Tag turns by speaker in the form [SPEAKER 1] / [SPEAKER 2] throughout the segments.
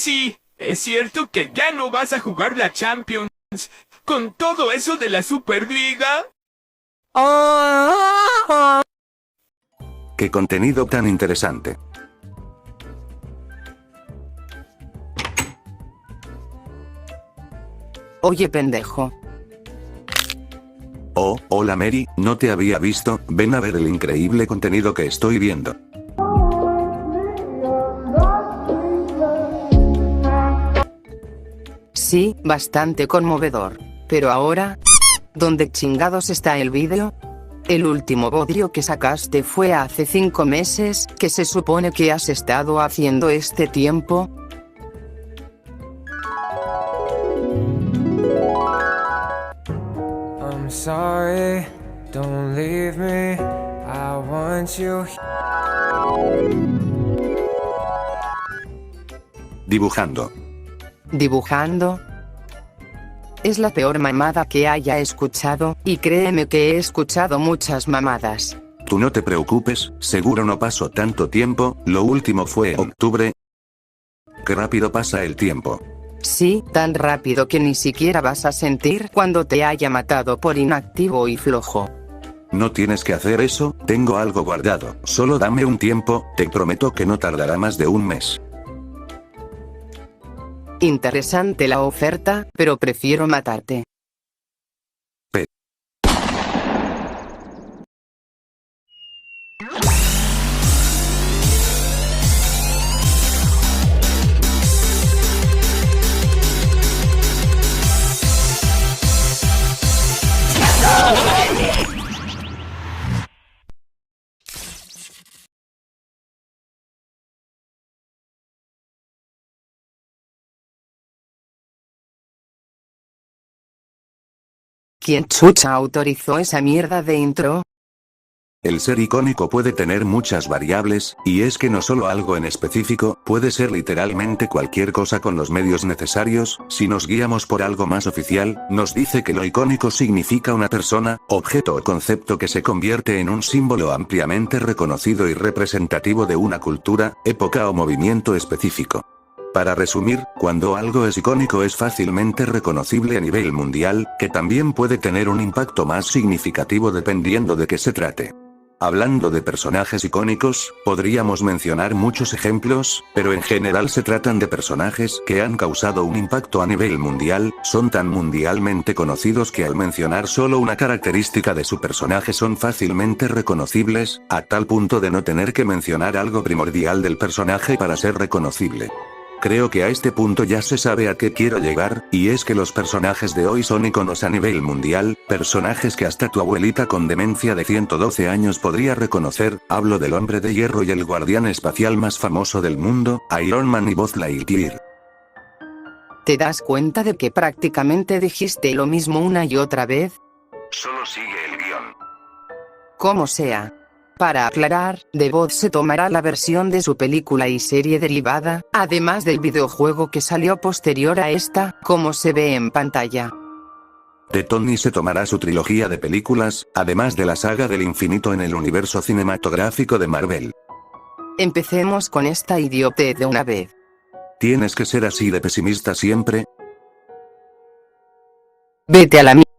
[SPEAKER 1] Messi, ¿es cierto que ya no vas a jugar la Champions con todo eso de la Superliga?
[SPEAKER 2] ¡Qué contenido tan interesante!
[SPEAKER 3] Oye, pendejo.
[SPEAKER 2] Oh, hola Mary, no te había visto, ven a ver el increíble contenido que estoy viendo.
[SPEAKER 3] Sí, bastante conmovedor. Pero ahora, ¿dónde chingados está el vídeo? El último bodrio que sacaste fue hace 5 meses, ¿qué se supone que has estado haciendo este tiempo?
[SPEAKER 4] I'm sorry, don't leave me, I want you.
[SPEAKER 2] Dibujando.
[SPEAKER 3] ¿Dibujando? Es la peor mamada que haya escuchado, y créeme que he escuchado muchas mamadas.
[SPEAKER 2] Tú no te preocupes, seguro no pasó tanto tiempo, lo último fue en octubre. Qué rápido pasa el tiempo.
[SPEAKER 3] Sí, tan rápido que ni siquiera vas a sentir cuando te haya matado por inactivo y flojo.
[SPEAKER 2] No tienes que hacer eso, tengo algo guardado, solo dame un tiempo, te prometo que no tardará más de un mes.
[SPEAKER 3] Interesante la oferta, pero prefiero matarte. ¿Quién chucha autorizó esa mierda de intro?
[SPEAKER 2] El ser icónico puede tener muchas variables, y es que no solo algo en específico, puede ser literalmente cualquier cosa con los medios necesarios. Si nos guiamos por algo más oficial, nos dice que lo icónico significa una persona, objeto o concepto que se convierte en un símbolo ampliamente reconocido y representativo de una cultura, época o movimiento específico. Para resumir, cuando algo es icónico es fácilmente reconocible a nivel mundial, que también puede tener un impacto más significativo dependiendo de qué se trate. Hablando de personajes icónicos, podríamos mencionar muchos ejemplos, pero en general se tratan de personajes que han causado un impacto a nivel mundial, son tan mundialmente conocidos que al mencionar solo una característica de su personaje son fácilmente reconocibles, a tal punto de no tener que mencionar algo primordial del personaje para ser reconocible. Creo que a este punto ya se sabe a qué quiero llegar, y es que los personajes de hoy son iconos a nivel mundial, personajes que hasta tu abuelita con demencia de 112 años podría reconocer. Hablo del Hombre de Hierro y el guardián espacial más famoso del mundo, Iron Man y Buzz Lightyear.
[SPEAKER 3] ¿Te das cuenta de que prácticamente dijiste lo mismo una y otra vez?
[SPEAKER 2] Solo sigue el guión.
[SPEAKER 3] Como sea. Para aclarar, The Buzz se tomará la versión de su película y serie derivada, además del videojuego que salió posterior a esta, como se ve en pantalla.
[SPEAKER 2] De Tony se tomará su trilogía de películas, además de la saga del infinito en el universo cinematográfico de Marvel.
[SPEAKER 3] Empecemos con esta idiotez de una vez.
[SPEAKER 2] ¿Tienes que ser así de pesimista siempre?
[SPEAKER 3] Vete a la mierda.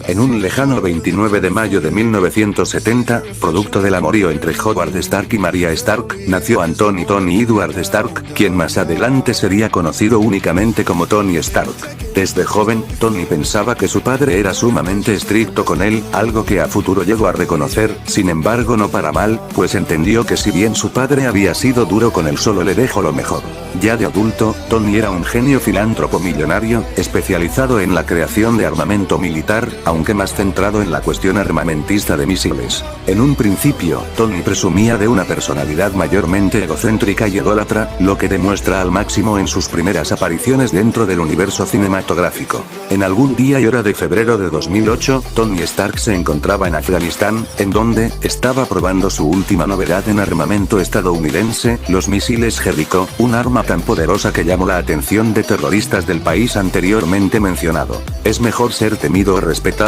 [SPEAKER 2] En un lejano 29 de mayo de 1970, producto del amorío entre Howard Stark y Maria Stark, nació Anthony Tony Edward Stark, quien más adelante sería conocido únicamente como Tony Stark. Desde joven, Tony pensaba que su padre era sumamente estricto con él, algo que a futuro llegó a reconocer, sin embargo no para mal, pues entendió que si bien su padre había sido duro con él solo le dejó lo mejor. Ya de adulto, Tony era un genio filántropo millonario, especializado en la creación de armamento militar, aunque más centrado en la cuestión armamentista de misiles. En un principio, Tony presumía de una personalidad mayormente egocéntrica y ególatra, lo que demuestra al máximo en sus primeras apariciones dentro del universo cinematográfico. En algún día y hora de febrero de 2008, Tony Stark se encontraba en Afganistán, en donde estaba probando su última novedad en armamento estadounidense, los misiles Jericho, un arma tan poderosa que llamó la atención de terroristas del país anteriormente mencionado. ¿Es mejor ser temido o respetado?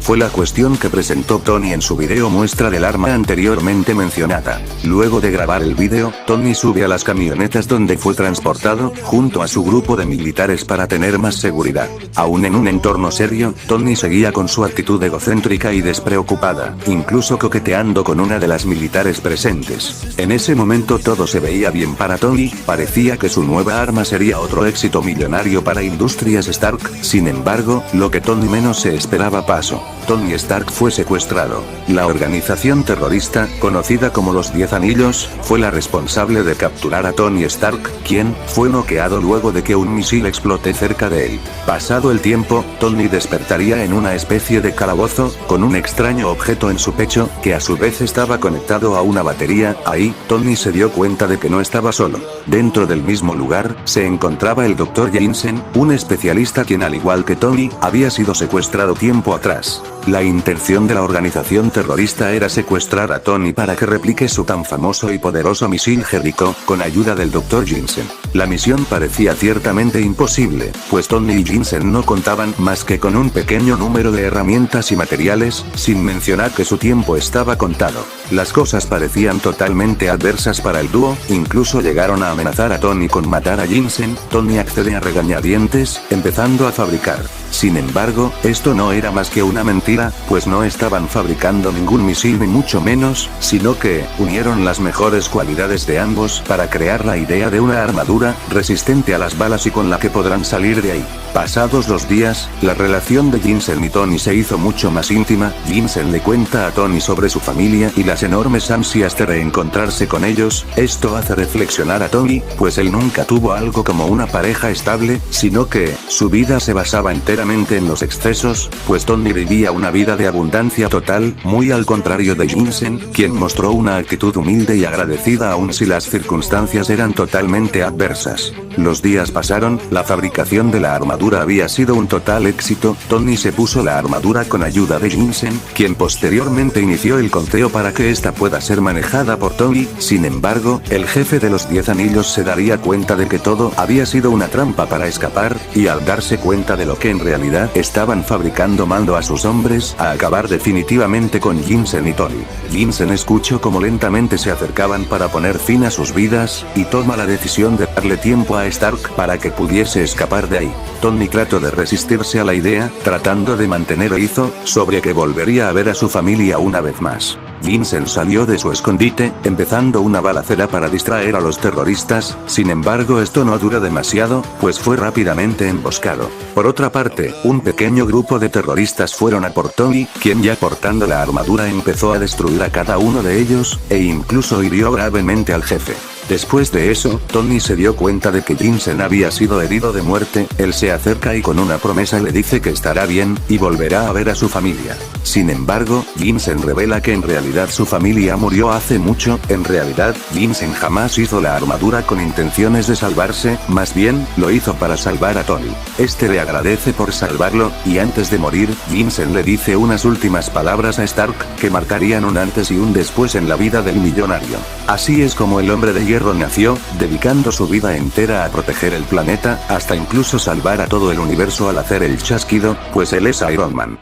[SPEAKER 2] fue la cuestión que presentó Tony en su video muestra del arma anteriormente mencionada. Luego de grabar el video, Tony sube a las camionetas donde fue transportado, junto a su grupo de militares para tener más seguridad. Aún en un entorno serio, Tony seguía con su actitud egocéntrica y despreocupada, incluso coqueteando con una de las militares presentes. En ese momento todo se veía bien para Tony, parecía que su nueva arma sería otro éxito millonario para Industrias Stark. Sin embargo, lo que Tony menos se esperaba pasó. Tony Stark fue secuestrado. La organización terrorista, conocida como los 10 Anillos, fue la responsable de capturar a Tony Stark, quien fue noqueado luego de que un misil explote cerca de él. Pasado el tiempo, Tony despertaría en una especie de calabozo, con un extraño objeto en su pecho, que a su vez estaba conectado a una batería. Ahí, Tony se dio cuenta de que no estaba solo. Dentro del mismo lugar, se encontraba el Dr. Jensen, un especialista quien al igual que Tony, había sido secuestrado tiempo atrás. La intención de la organización terrorista era secuestrar a Tony para que replique su tan famoso y poderoso misil Jericho, con ayuda del Dr. Jensen. La misión parecía ciertamente imposible, pues Tony y Jensen no contaban más que con un pequeño número de herramientas y materiales, sin mencionar que su tiempo estaba contado. Las cosas parecían totalmente adversas para el dúo, incluso llegaron a amenazar a Tony con matar a Jensen. Tony accede a regañadientes, empezando a fabricar. Sin embargo, esto no era más que una mentira, pues no estaban fabricando ningún misil ni mucho menos, sino que unieron las mejores cualidades de ambos para crear la idea de una armadura resistente a las balas y con la que podrán salir de ahí. Pasados los días, la relación de Jensen y Tony se hizo mucho más íntima. Jensen le cuenta a Tony sobre su familia y las enormes ansias de reencontrarse con ellos. Esto hace reflexionar a Tony, pues él nunca tuvo algo como una pareja estable, sino que su vida se basaba enteramente en los excesos, pues Tony vivía una vida de abundancia total, muy al contrario de Jensen, quien mostró una actitud humilde y agradecida aun si las circunstancias eran totalmente adversas. Los días pasaron, la fabricación de la armadura había sido un total éxito. Tony se puso la armadura con ayuda de Jensen, quien posteriormente inició el conteo para que esta pueda ser manejada por Tony. Sin embargo, el jefe de los 10 Anillos se daría cuenta de que todo había sido una trampa para escapar, y al darse cuenta de lo que en realidad estaban fabricando, mandó a sus hombres a acabar definitivamente con Jensen y Tony. Jensen escuchó cómo lentamente se acercaban para poner fin a sus vidas, y toma la decisión de darle tiempo a Stark para que pudiese escapar de ahí. Tony trató de resistirse a la idea, tratando de mantener el hizo sobre que volvería a ver a su familia una vez más. Jensen salió de su escondite, empezando una balacera para distraer a los terroristas. Sin embargo, esto no duró demasiado, pues fue rápidamente emboscado. Por otra parte, un pequeño grupo de terroristas fueron a por Tony, quien ya portando la armadura empezó a destruir a cada uno de ellos, e incluso hirió gravemente al jefe. Después de eso, Tony se dio cuenta de que Jensen había sido herido de muerte. Él se acerca y con una promesa le dice que estará bien, y volverá a ver a su familia. Sin embargo, Jensen revela que en realidad su familia murió hace mucho. En realidad, Jensen jamás hizo la armadura con intenciones de salvarse, más bien, lo hizo para salvar a Tony. Este le agradece por salvarlo, y antes de morir, Jensen le dice unas últimas palabras a Stark, que marcarían un antes y un después en la vida del millonario. Así es como el Hombre de Hierro nació, dedicando su vida entera a proteger el planeta, hasta incluso salvar a todo el universo al hacer el chasquido, pues él es Iron Man.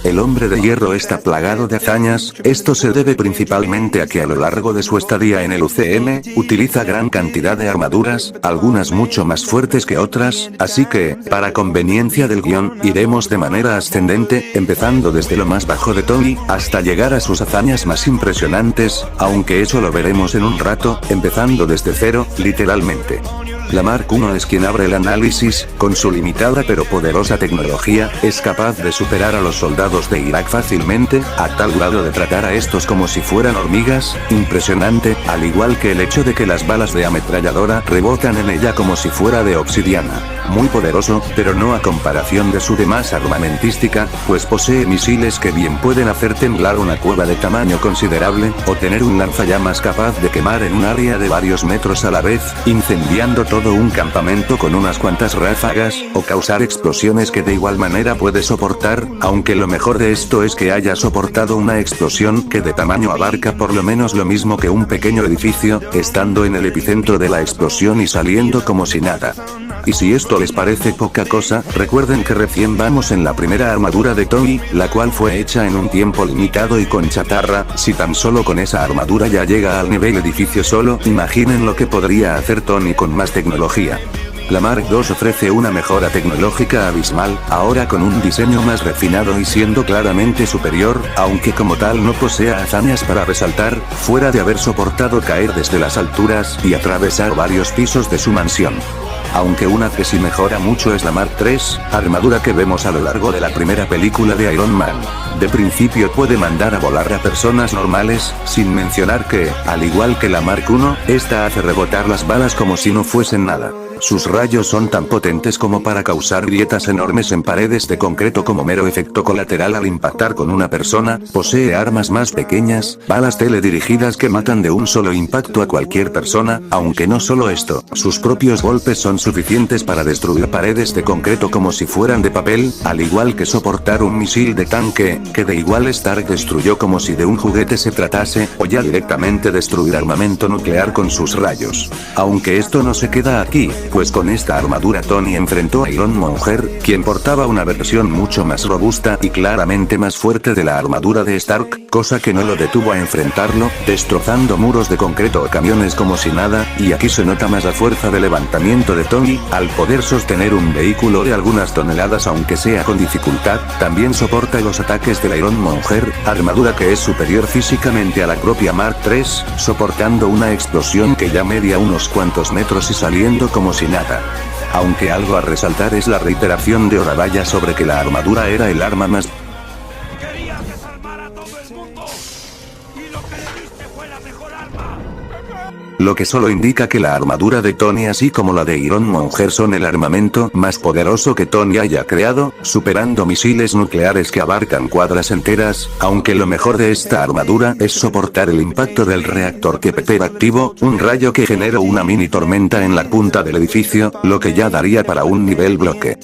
[SPEAKER 2] El Hombre de Hierro está plagado de hazañas. Esto se debe principalmente a que a lo largo de su estadía en el UCM, utiliza gran cantidad de armaduras, algunas mucho más fuertes que otras, así que, para conveniencia del guión, iremos de manera ascendente, empezando desde lo más bajo de Tony, hasta llegar a sus hazañas más impresionantes, aunque eso lo veremos en un rato, empezando desde cero, literalmente. La Mark I es quien abre el análisis. Con su limitada pero poderosa tecnología, es capaz de superar a los soldados de Irak fácilmente, a tal grado de tratar a estos como si fueran hormigas. Impresionante, al igual que el hecho de que las balas de ametralladora rebotan en ella como si fuera de obsidiana. Muy poderoso, pero no a comparación de su demás armamentística, pues posee misiles que bien pueden hacer temblar una cueva de tamaño considerable, o tener un lanzallamas capaz de quemar en un área de varios metros a la vez, incendiando todo todo un campamento con unas cuantas ráfagas, o causar explosiones que de igual manera puede soportar, aunque lo mejor de esto es que haya soportado una explosión que de tamaño abarca por lo menos lo mismo que un pequeño edificio, estando en el epicentro de la explosión y saliendo como si nada. Y si esto les parece poca cosa, recuerden que recién vamos en la primera armadura de Tony, la cual fue hecha en un tiempo limitado y con chatarra. Si tan solo con esa armadura ya llega al nivel edificio solo, imaginen lo que podría hacer Tony con más tecnología. La Mark II ofrece una mejora tecnológica abismal, ahora con un diseño más refinado y siendo claramente superior, aunque como tal no posea hazañas para resaltar, fuera de haber soportado caer desde las alturas y atravesar varios pisos de su mansión. Aunque una que sí mejora mucho es la Mark III, armadura que vemos a lo largo de la primera película de Iron Man. De principio puede mandar a volar a personas normales, sin mencionar que, al igual que la Mark I, esta hace rebotar las balas como si no fuesen nada. Sus rayos son tan potentes como para causar grietas enormes en paredes de concreto como mero efecto colateral al impactar con una persona. Posee armas más pequeñas, balas teledirigidas que matan de un solo impacto a cualquier persona, aunque no solo esto, sus propios golpes son suficientes para destruir paredes de concreto como si fueran de papel, al igual que soportar un misil de tanque, que de igual Stark destruyó como si de un juguete se tratase, o ya directamente destruir armamento nuclear con sus rayos. Aunque esto no se queda aquí, pues con esta armadura Tony enfrentó a Iron Monger, quien portaba una versión mucho más robusta y claramente más fuerte de la armadura de Stark, cosa que no lo detuvo a enfrentarlo, destrozando muros de concreto o camiones como si nada, y aquí se nota más la fuerza de levantamiento de Tony, al poder sostener un vehículo de algunas toneladas aunque sea con dificultad. También soporta los ataques del Iron Monger, armadura que es superior físicamente a la propia Mark III, soportando una explosión que ya media unos cuantos metros y saliendo como si nada. Aunque algo a resaltar es la reiteración de Horabaya sobre que la armadura era el arma más
[SPEAKER 1] Quería desarmar a todo el mundo. Y lo que le diste fue la mejor arma.
[SPEAKER 2] lo que solo indica que la armadura de Tony así como la de Iron Monger son el armamento más poderoso que Tony haya creado, superando misiles nucleares que abarcan cuadras enteras, aunque lo mejor de esta armadura es soportar el impacto del reactor Kepeter activo, un rayo que genera una mini tormenta en la punta del edificio, lo que ya daría para un nivel bloque.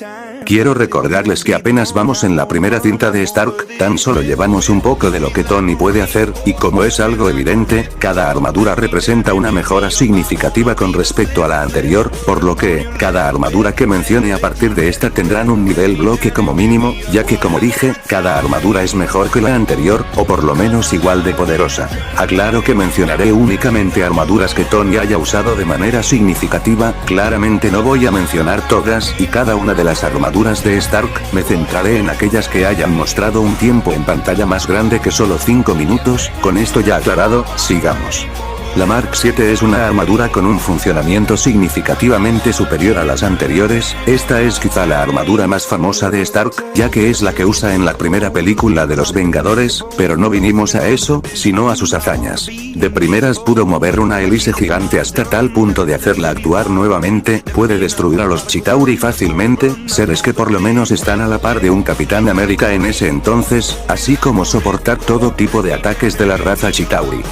[SPEAKER 2] Quiero recordarles que apenas vamos en la primera cinta de Stark, tan solo llevamos un poco de lo que Tony puede hacer, y como es algo evidente, cada armadura representa una mejora significativa con respecto a la anterior, por lo que, cada armadura que mencione a partir de esta tendrán un nivel bloque como mínimo, ya que como dije, cada armadura es mejor que la anterior, o por lo menos igual de poderosa. Aclaro que mencionaré únicamente armaduras que Tony haya usado de manera significativa, claramente no voy a mencionar todas y cada una de las armaduras de Stark, me centraré en aquellas que hayan mostrado un tiempo en pantalla más grande que solo 5 minutos, con esto ya aclarado, sigamos. La Mark VII es una armadura con un funcionamiento significativamente superior a las anteriores. Esta es quizá la armadura más famosa de Stark, ya que es la que usa en la primera película de los Vengadores, pero no vinimos a eso, sino a sus hazañas. De primeras pudo mover una hélice gigante hasta tal punto de hacerla actuar nuevamente, puede destruir a los Chitauri fácilmente, seres que por lo menos están a la par de un Capitán América en ese entonces, así como soportar todo tipo de ataques de la raza Chitauri.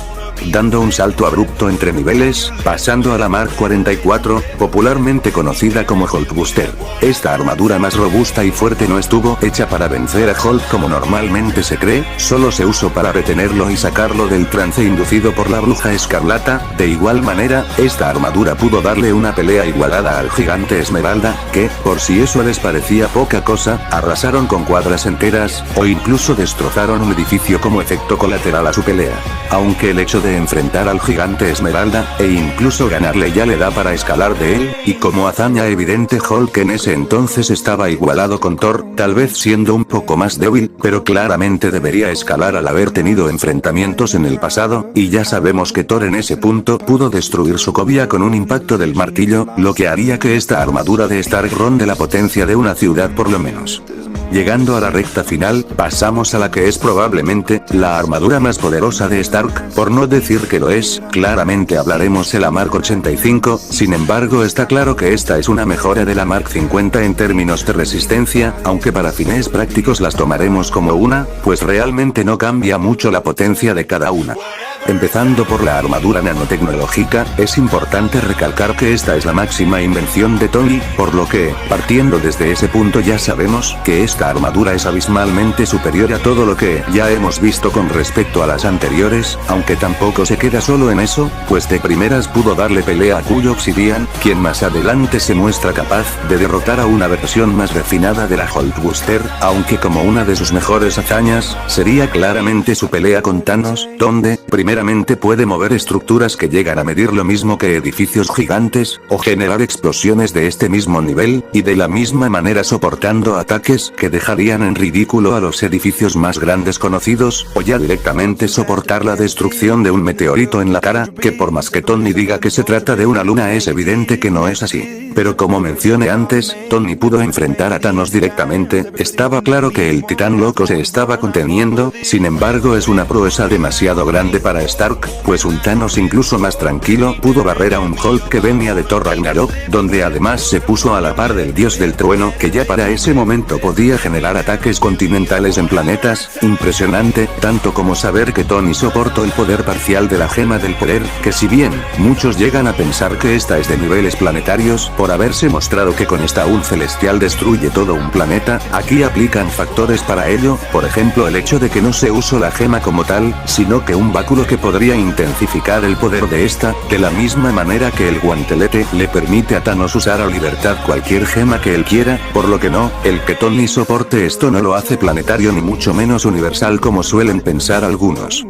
[SPEAKER 2] Dando un salto abrupto entre niveles, pasando a la Mark 44, popularmente conocida como Hulkbuster. Esta armadura más robusta y fuerte no estuvo hecha para vencer a Hulk como normalmente se cree, solo se usó para retenerlo y sacarlo del trance inducido por la Bruja Escarlata. De igual manera, esta armadura pudo darle una pelea igualada al Gigante Esmeralda, que, por si eso les parecía poca cosa, arrasaron con cuadras enteras, o incluso destrozaron un edificio como efecto colateral a su pelea. Aunque el hecho de enfrentar al Gigante Esmeralda, e incluso ganarle ya le da para escalar de él, y como hazaña evidente Hulk en ese entonces estaba igualado con Thor, tal vez siendo un poco más débil, pero claramente debería escalar al haber tenido enfrentamientos en el pasado, y ya sabemos que Thor en ese punto pudo destruir Sokovia con un impacto del martillo, lo que haría que esta armadura de Stark ronde la potencia de una ciudad por lo menos. Llegando a la recta final, pasamos a la que es probablemente la armadura más poderosa de Stark, por no decir que lo es. Claramente hablaremos de la Mark 85, sin embargo está claro que esta es una mejora de la Mark 50 en términos de resistencia, aunque para fines prácticos las tomaremos como una, pues realmente no cambia mucho la potencia de cada una. Empezando por la armadura nanotecnológica, es importante recalcar que esta es la máxima invención de Tony, por lo que, partiendo desde ese punto ya sabemos que esta armadura es abismalmente superior a todo lo que ya hemos visto con respecto a las anteriores, aunque tampoco se queda solo en eso, pues de primeras pudo darle pelea a Cuyo Obsidian, quien más adelante se muestra capaz de derrotar a una versión más refinada de la Hulkbuster, aunque como una de sus mejores hazañas, sería claramente su pelea con Thanos, donde, primeramente puede mover estructuras que llegan a medir lo mismo que edificios gigantes, o generar explosiones de este mismo nivel, y de la misma manera soportando ataques que dejarían en ridículo a los edificios más grandes conocidos, o ya directamente soportar la destrucción de un meteorito en la cara, que por más que Tony diga que se trata de una luna es evidente que no es así. Pero como mencioné antes, Tony pudo enfrentar a Thanos directamente, estaba claro que el titán loco se estaba conteniendo, sin embargo es una proeza demasiado grande para Stark, pues un Thanos incluso más tranquilo pudo barrer a un Hulk que venía de Thor Ragnarok, donde además se puso a la par del dios del trueno que ya para ese momento podía generar ataques continentales en planetas, impresionante, tanto como saber que Tony soportó el poder parcial de la gema del poder, que si bien, muchos llegan a pensar que esta es de niveles planetarios, por haberse mostrado que con esta un celestial destruye todo un planeta, aquí aplican factores para ello, por ejemplo el hecho de que no se usó la gema como tal, sino que un báculo que podría intensificar el poder de esta, de la misma manera que el guantelete le permite a Thanos usar a libertad cualquier gema que él quiera, por lo que no, el que Tony soporte esto no lo hace planetario ni mucho menos universal como suelen pensar algunos.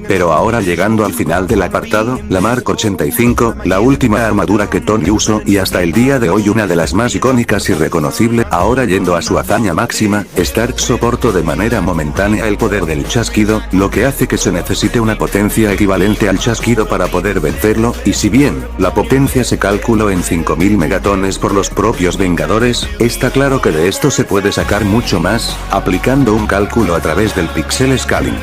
[SPEAKER 2] Pero ahora llegando al final del apartado, la Mark 85, la última armadura que Tony usó y hasta el día de hoy una de las más icónicas y reconocible, ahora yendo a su hazaña máxima, Stark soportó de manera momentánea el poder del chasquido, lo que hace que se necesite una potencia equivalente al chasquido para poder vencerlo, y si bien, la potencia se calculó en 5000 megatones por los propios Vengadores, está claro que de esto se puede sacar mucho más, aplicando un cálculo a través del pixel scaling.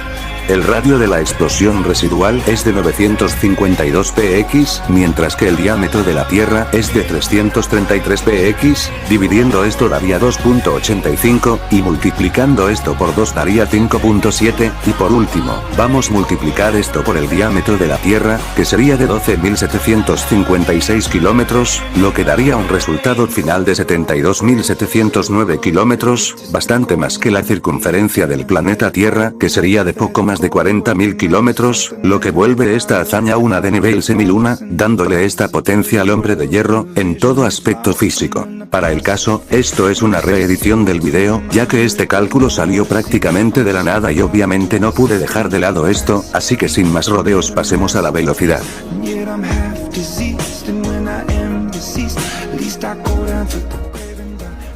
[SPEAKER 2] El radio de la explosión residual es de 952 px, mientras que el diámetro de la Tierra es de 333 px, dividiendo esto daría 2.85, y multiplicando esto por 2 daría 5.7, y por último, vamos a multiplicar esto por el diámetro de la Tierra, que sería de 12.756 kilómetros, lo que daría un resultado final de 72.709 kilómetros, bastante más que la circunferencia del planeta Tierra, que sería de poco más de 40.000 kilómetros, lo que vuelve esta hazaña una de nivel semiluna, dándole esta potencia al hombre de hierro, en todo aspecto físico. Para el caso, esto es una reedición del video, ya que este cálculo salió prácticamente de la nada y obviamente no pude dejar de lado esto, así que sin más rodeos pasemos a la velocidad.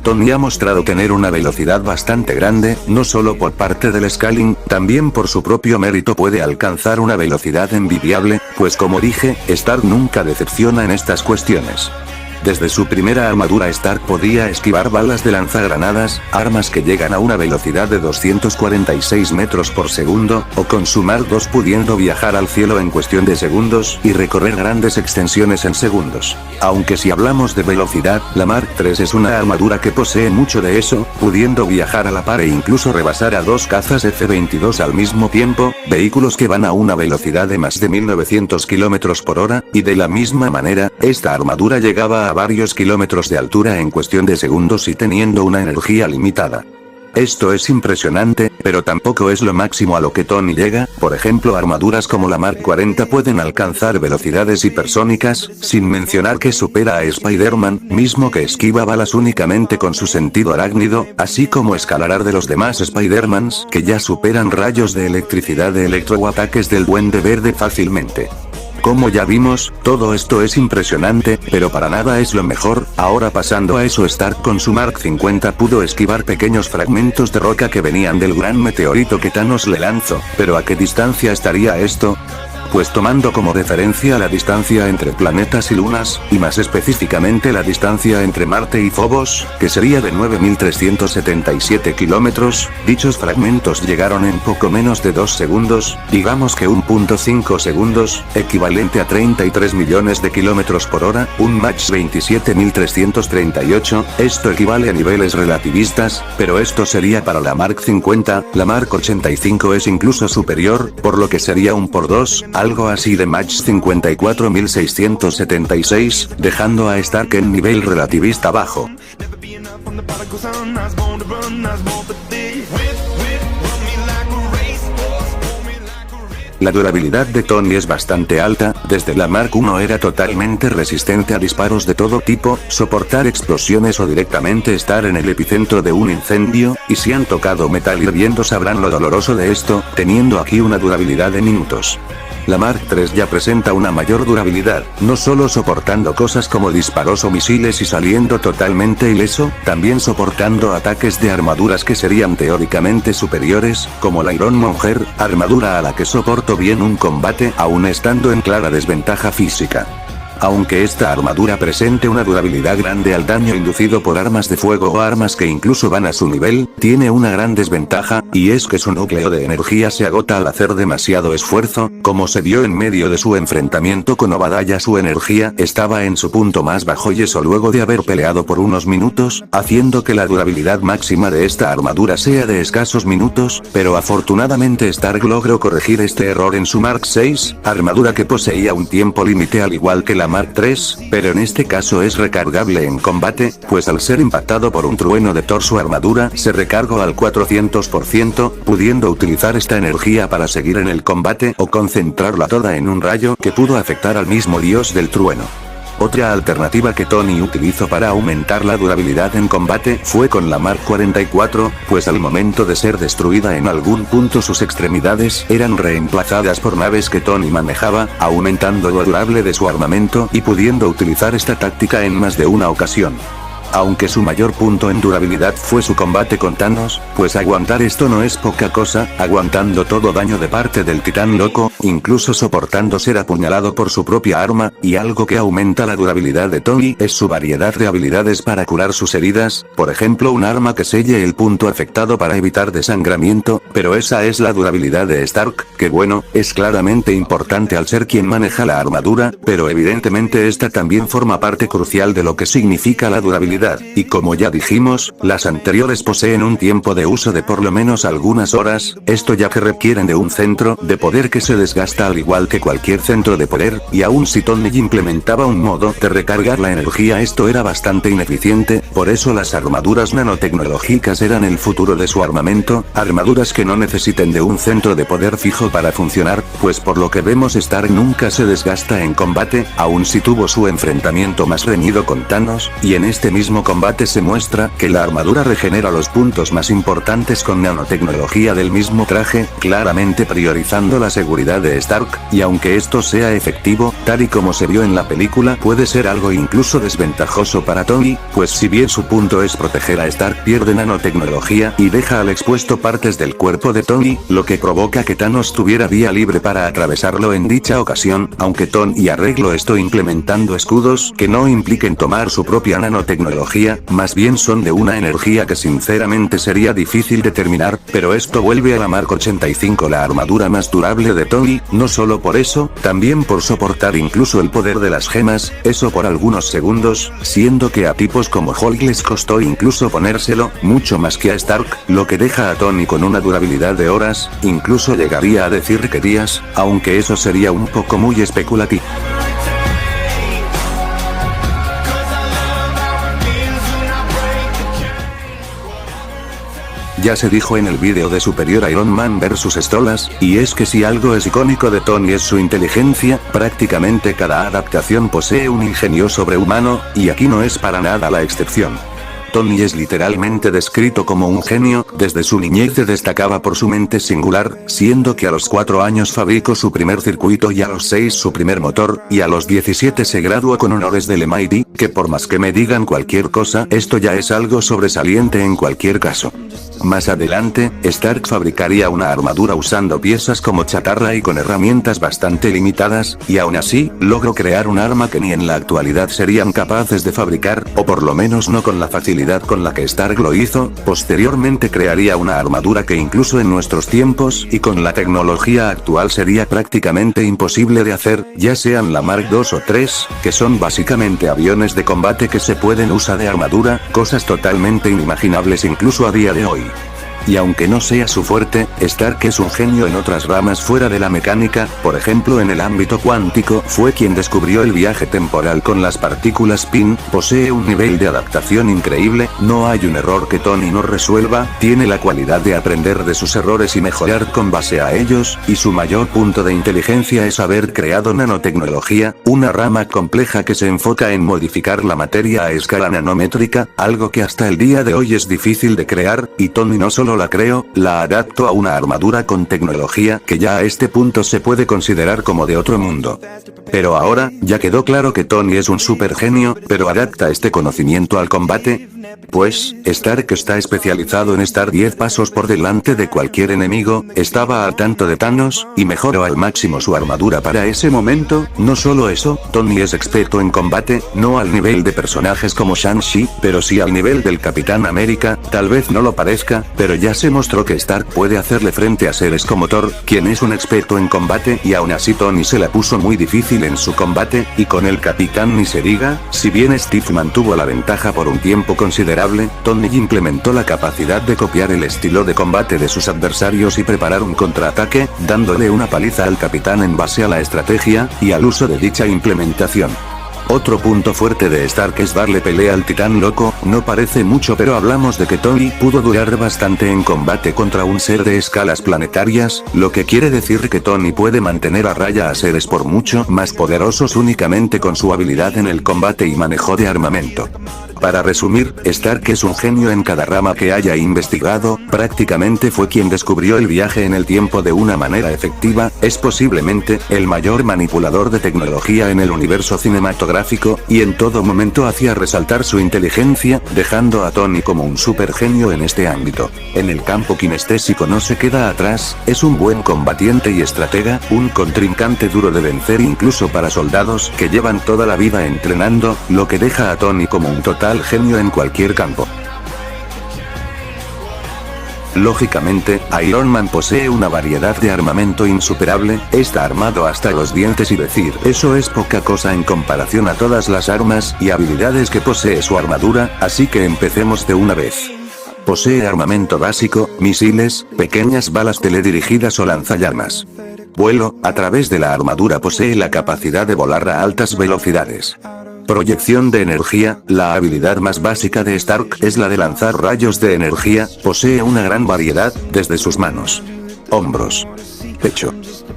[SPEAKER 2] Tony ha mostrado tener una velocidad bastante grande, no solo por parte del scaling, también por su propio mérito puede alcanzar una velocidad envidiable, pues como dije, Stark nunca decepciona en estas cuestiones. Desde su primera armadura Stark podía esquivar balas de lanzagranadas, armas que llegan a una velocidad de 246 metros por segundo, o con su Mark II pudiendo viajar al cielo en cuestión de segundos, y recorrer grandes extensiones en segundos. Aunque si hablamos de velocidad, la Mark III es una armadura que posee mucho de eso, pudiendo viajar a la par e incluso rebasar a 2 cazas F-22 al mismo tiempo, vehículos que van a una velocidad de más de 1900 km por hora, y de la misma manera, esta armadura llegaba a varios kilómetros de altura en cuestión de segundos y teniendo una energía limitada. Esto es impresionante, pero tampoco es lo máximo a lo que Tony llega, por ejemplo armaduras como la Mark 40 pueden alcanzar velocidades hipersónicas, sin mencionar que supera a Spider-Man, mismo que esquiva balas únicamente con su sentido arácnido, así como escalar de los demás Spider-Mans, que ya superan rayos de electricidad de electro o ataques del Duende Verde fácilmente. Como ya vimos, todo esto es impresionante, pero para nada es lo mejor. Ahora pasando a eso, Stark con su Mark 50 pudo esquivar pequeños fragmentos de roca que venían del gran meteorito que Thanos le lanzó, pero ¿a qué distancia estaría esto? Pues tomando como referencia la distancia entre planetas y lunas, y más específicamente la distancia entre Marte y Phobos, que sería de 9.377 kilómetros, dichos fragmentos llegaron en poco menos de 2 segundos, digamos que 1.5 segundos, equivalente a 33 millones de kilómetros por hora, un Mach 27.338, esto equivale a niveles relativistas, pero esto sería para la Mark 50, la Mark 85 es incluso superior, por lo que sería un por 2, algo así de Mach 54.676, dejando a Stark en nivel relativista bajo. La durabilidad de Tony es bastante alta, desde la Mark I era totalmente resistente a disparos de todo tipo, soportar explosiones o directamente estar en el epicentro de un incendio, y si han tocado metal hirviendo sabrán lo doloroso de esto, teniendo aquí una durabilidad de minutos. La Mark III ya presenta una mayor durabilidad, no solo soportando cosas como disparos o misiles y saliendo totalmente ileso, también soportando ataques de armaduras que serían teóricamente superiores, como la Iron Monger, armadura a la que soporto bien un combate aún estando en clara desventaja física. Aunque esta armadura presente una durabilidad grande al daño inducido por armas de fuego o armas que incluso van a su nivel, tiene una gran desventaja, y es que su núcleo de energía se agota al hacer demasiado esfuerzo, como se vio en medio de su enfrentamiento con Obadiah. Su energía estaba en su punto más bajo y eso luego de haber peleado por unos minutos, haciendo que la durabilidad máxima de esta armadura sea de escasos minutos, pero afortunadamente Stark logró corregir este error en su Mark VI, armadura que poseía un tiempo límite al igual que la Mark III, pero en este caso es recargable en combate, pues al ser impactado por un trueno de Thor su armadura se recargó al 400%, pudiendo utilizar esta energía para seguir en el combate o concentrarla toda en un rayo que pudo afectar al mismo dios del trueno. Otra alternativa que Tony utilizó para aumentar la durabilidad en combate fue con la Mark 44, pues al momento de ser destruida en algún punto sus extremidades eran reemplazadas por naves que Tony manejaba, aumentando lo durable de su armamento y pudiendo utilizar esta táctica en más de una ocasión. Aunque su mayor punto en durabilidad fue su combate con Thanos, pues aguantar esto no es poca cosa, aguantando todo daño de parte del titán loco, incluso soportando ser apuñalado por su propia arma, y algo que aumenta la durabilidad de Tony es su variedad de habilidades para curar sus heridas, por ejemplo un arma que selle el punto afectado para evitar desangramiento, pero esa es la durabilidad de Stark, que bueno, es claramente importante al ser quien maneja la armadura, pero evidentemente esta también forma parte crucial de lo que significa la durabilidad. Y como ya dijimos, las anteriores poseen un tiempo de uso de por lo menos algunas horas, esto ya que requieren de un centro de poder que se desgasta al igual que cualquier centro de poder, y aun si Tony implementaba un modo de recargar la energía esto era bastante ineficiente, por eso las armaduras nanotecnológicas eran el futuro de su armamento, armaduras que no necesiten de un centro de poder fijo para funcionar, pues por lo que vemos Stark nunca se desgasta en combate, aun si tuvo su enfrentamiento más reñido con Thanos, y en este mismo combate se muestra que la armadura regenera los puntos más importantes con nanotecnología del mismo traje, claramente priorizando la seguridad de Stark, y aunque esto sea efectivo, tal y como se vio en la película puede ser algo incluso desventajoso para Tony, pues si bien su punto es proteger a Stark pierde nanotecnología y deja al expuesto partes del cuerpo de Tony, lo que provoca que Thanos tuviera vía libre para atravesarlo en dicha ocasión, aunque Tony arregló esto implementando escudos que no impliquen tomar su propia nanotecnología, más bien son de una energía que sinceramente sería difícil determinar, pero esto vuelve a la Mark 85 la armadura más durable de Tony, no solo por eso, también por soportar incluso el poder de las gemas, eso por algunos segundos, siendo que a tipos como Hulk les costó incluso ponérselo, mucho más que a Stark, lo que deja a Tony con una durabilidad de horas, incluso llegaría a decir que días, aunque eso sería un poco muy especulativo. Ya se dijo en el vídeo de Superior Iron Man vs Stolas, y es que si algo es icónico de Tony es su inteligencia, prácticamente cada adaptación posee un ingenio sobrehumano, y aquí no es para nada la excepción. Tony es literalmente descrito como un genio, desde su niñez se destacaba por su mente singular, siendo que a los 4 años fabricó su primer circuito y a los 6 su primer motor, y a los 17 se graduó con honores del MIT, que por más que me digan cualquier cosa, esto ya es algo sobresaliente en cualquier caso. Más adelante, Stark fabricaría una armadura usando piezas como chatarra y con herramientas bastante limitadas, y aún así, logró crear un arma que ni en la actualidad serían capaces de fabricar, o por lo menos no con la facilidad con la que Stark lo hizo. Posteriormente crearía una armadura que incluso en nuestros tiempos y con la tecnología actual sería prácticamente imposible de hacer, ya sean la Mark II o III, que son básicamente aviones de combate que se pueden usar de armadura, cosas totalmente inimaginables incluso a día de hoy. y aunque no sea su fuerte, Stark es un genio en otras ramas fuera de la mecánica, por ejemplo en el ámbito cuántico, fue quien descubrió el viaje temporal con las partículas spin, posee un nivel de adaptación increíble, no hay un error que Tony no resuelva, tiene la cualidad de aprender de sus errores y mejorar con base a ellos, y su mayor punto de inteligencia es haber creado nanotecnología, una rama compleja que se enfoca en modificar la materia a escala nanométrica, algo que hasta el día de hoy es difícil de crear, y Tony no solo la creó, la adaptó a una armadura con tecnología que ya a este punto se puede considerar como de otro mundo. Pero ahora, ya quedó claro que Tony es un super genio, pero adapta este conocimiento al combate. Pues, Stark está especializado en estar 10 pasos por delante de cualquier enemigo, estaba al tanto de Thanos, y mejoró al máximo su armadura para ese momento. No solo eso, Tony es experto en combate, no al nivel de personajes como Shang-Chi, pero sí al nivel del Capitán América, tal vez no lo parezca, pero ya se mostró que Stark puede hacerle frente a seres como Thor, quien es un experto en combate, y aún así Tony se la puso muy difícil en su combate, y con el Capitán ni se diga. Si bien Steve mantuvo la ventaja por un tiempo considerable, Tony implementó la capacidad de copiar el estilo de combate de sus adversarios y preparar un contraataque, dándole una paliza al Capitán en base a la estrategia, y al uso de dicha implementación. Otro punto fuerte de Stark es darle pelea al titán loco, no parece mucho pero hablamos de que Tony pudo durar bastante en combate contra un ser de escalas planetarias, lo que quiere decir que Tony puede mantener a raya a seres por mucho más poderosos únicamente con su habilidad en el combate y manejo de armamento. Para resumir, Stark es un genio en cada rama que haya investigado, prácticamente fue quien descubrió el viaje en el tiempo de una manera efectiva, es posiblemente el mayor manipulador de tecnología en el universo cinematográfico, y en todo momento hacía resaltar su inteligencia, dejando a Tony como un super genio en este ámbito. En el campo kinestésico no se queda atrás, es un buen combatiente y estratega, un contrincante duro de vencer incluso para soldados que llevan toda la vida entrenando, lo que deja a Tony como un total genio en cualquier campo. Lógicamente, Iron Man posee una variedad de armamento insuperable, está armado hasta los dientes y decir eso es poca cosa en comparación a todas las armas y habilidades que posee su armadura, así que empecemos de una vez. Posee armamento básico, misiles, pequeñas balas teledirigidas o lanzallamas. Vuelo, a través de la armadura posee la capacidad de volar a altas velocidades. Proyección de energía, la habilidad más básica de Stark es la de lanzar rayos de energía, posee una gran variedad, desde sus manos, hombros, pecho,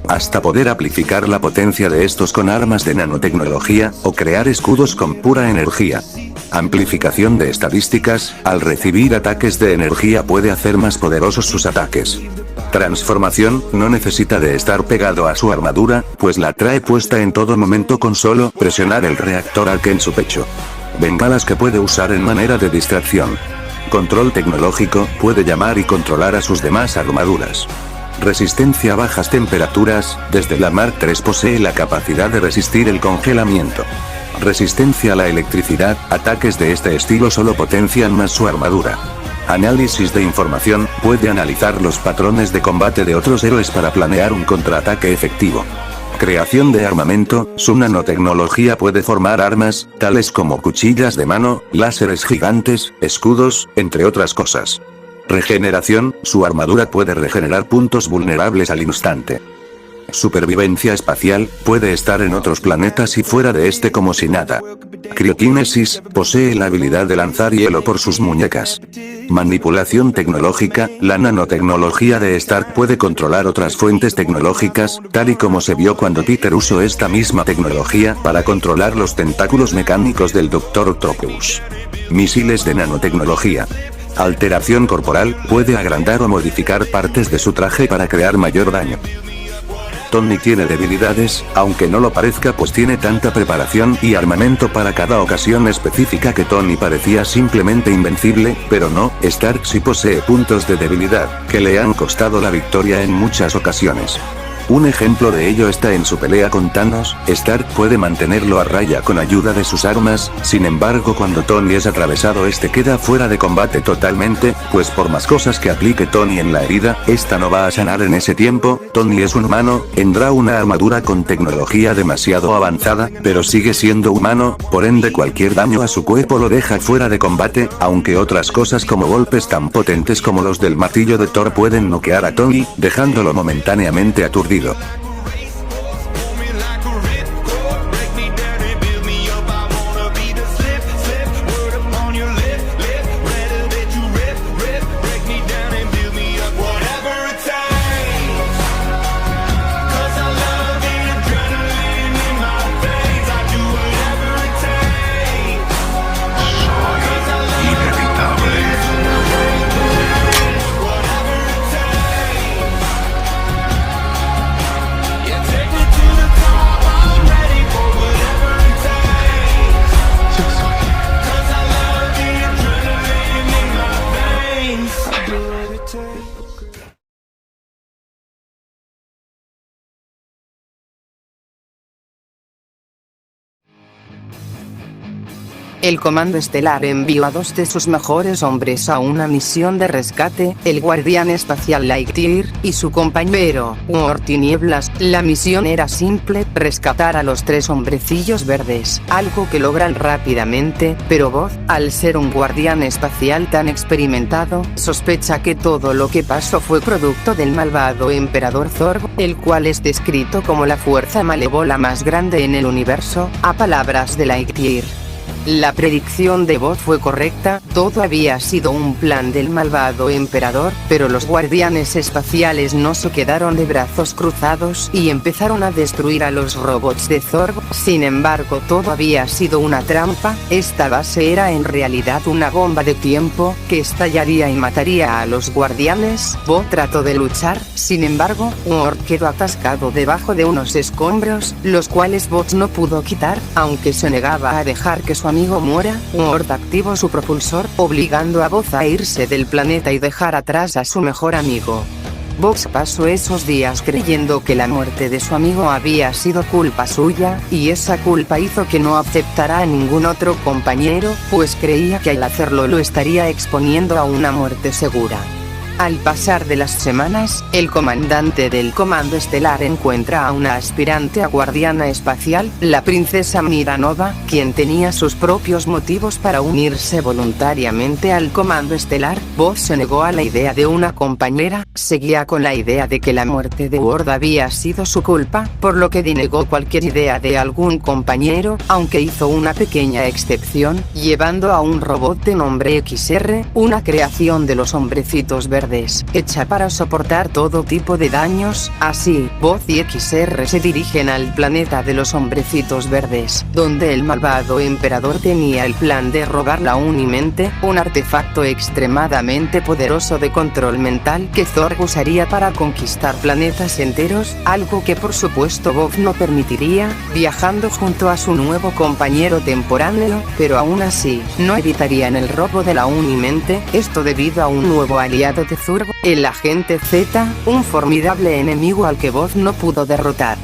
[SPEAKER 2] hasta poder amplificar la potencia de estos con armas de nanotecnología, o crear escudos con pura energía. Amplificación de estadísticas, al recibir ataques de energía puede hacer más poderosos sus ataques. Transformación, no necesita de estar pegado a su armadura, pues la trae puesta en todo momento con solo presionar el reactor Arc en su pecho. Bengalas que puede usar en manera de distracción. Control tecnológico, puede llamar y controlar a sus demás armaduras. Resistencia a bajas temperaturas, desde la Mark III posee la capacidad de resistir el congelamiento. Resistencia a la electricidad, ataques de este estilo solo potencian más su armadura. Análisis de información, puede analizar los patrones de combate de otros héroes para planear un contraataque efectivo. Creación de armamento, su nanotecnología puede formar armas, tales como cuchillas de mano, láseres gigantes, escudos, entre otras cosas. Regeneración, su armadura puede regenerar puntos vulnerables al instante. Supervivencia espacial, puede estar en otros planetas y fuera de este como si nada. Crioquinesis, posee la habilidad de lanzar hielo por sus muñecas. Manipulación tecnológica, la nanotecnología de Stark puede controlar otras fuentes tecnológicas, tal y como se vio cuando Peter usó esta misma tecnología para controlar los tentáculos mecánicos del Dr. Octopus. Misiles de nanotecnología. Alteración corporal, puede agrandar o modificar partes de su traje para crear mayor daño. Tony tiene debilidades, aunque no lo parezca pues tiene tanta preparación y armamento para cada ocasión específica que Tony parecía simplemente invencible, pero no, Stark sí posee puntos de debilidad, que le han costado la victoria en muchas ocasiones. Un ejemplo de ello está en su pelea con Thanos. Stark puede mantenerlo a raya con ayuda de sus armas, sin embargo cuando Tony es atravesado este queda fuera de combate totalmente, pues por más cosas que aplique Tony en la herida, esta no va a sanar en ese tiempo. Tony es un humano, tendrá una armadura con tecnología demasiado avanzada, pero sigue siendo humano, por ende cualquier daño a su cuerpo lo deja fuera de combate, aunque otras cosas como golpes tan potentes como los del martillo de Thor pueden noquear a Tony, dejándolo momentáneamente aturdido.
[SPEAKER 3] El Comando Estelar envió a 2 de sus mejores hombres a una misión de rescate, el Guardián Espacial Lightyear, y su compañero, War Tinieblas. La misión era simple, rescatar a los 3 hombrecillos verdes, algo que logran rápidamente, pero Buzz, al ser un guardián espacial tan experimentado, sospecha que todo lo que pasó fue producto del malvado Emperador Zurg, el cual es descrito como la fuerza malévola más grande en el universo, a palabras de Lightyear. La predicción de Buzz fue correcta, todo había sido un plan del malvado emperador, pero los guardianes espaciales no se quedaron de brazos cruzados y empezaron a destruir a los robots de Zurg. Sin embargo, todo había sido una trampa. Esta base era en realidad una bomba de tiempo, que estallaría y mataría a los guardianes. Buzz trató de luchar, sin embargo, Word quedó atascado debajo de unos escombros, los cuales Buzz no pudo quitar, aunque se negaba a dejar que su amigo muera. Word activó su propulsor, obligando a Buzz a irse del planeta y dejar atrás a su mejor amigo. Buzz pasó esos días creyendo que la muerte de su amigo había sido culpa suya, y esa culpa hizo que no aceptara a ningún otro compañero, pues creía que al hacerlo lo estaría exponiendo a una muerte segura. Al pasar de las semanas, el comandante del Comando Estelar encuentra a una aspirante a guardiana espacial, la princesa Mira Nova, quien tenía sus propios motivos para unirse voluntariamente al Comando Estelar. Buzz se negó a la idea de una compañera, seguía con la idea de que la muerte de Word había sido su culpa, por lo que denegó cualquier idea de algún compañero, aunque hizo una pequeña excepción, llevando a un robot de nombre XR, una creación de los hombrecitos verdes, hecha para soportar todo tipo de daños. Así, Buzz y XR se dirigen al planeta de los hombrecitos verdes, donde el malvado emperador tenía el plan de robar la Unimente, un artefacto extremadamente poderoso de control mental que Zurg usaría para conquistar planetas enteros, algo que por supuesto Buzz no permitiría, viajando junto a su nuevo compañero temporáneo, pero aún así, no evitarían el robo de la Unimente, esto debido a un nuevo aliado de Zurg, el Agente Z, un formidable enemigo al que Buzz no pudo derrotar.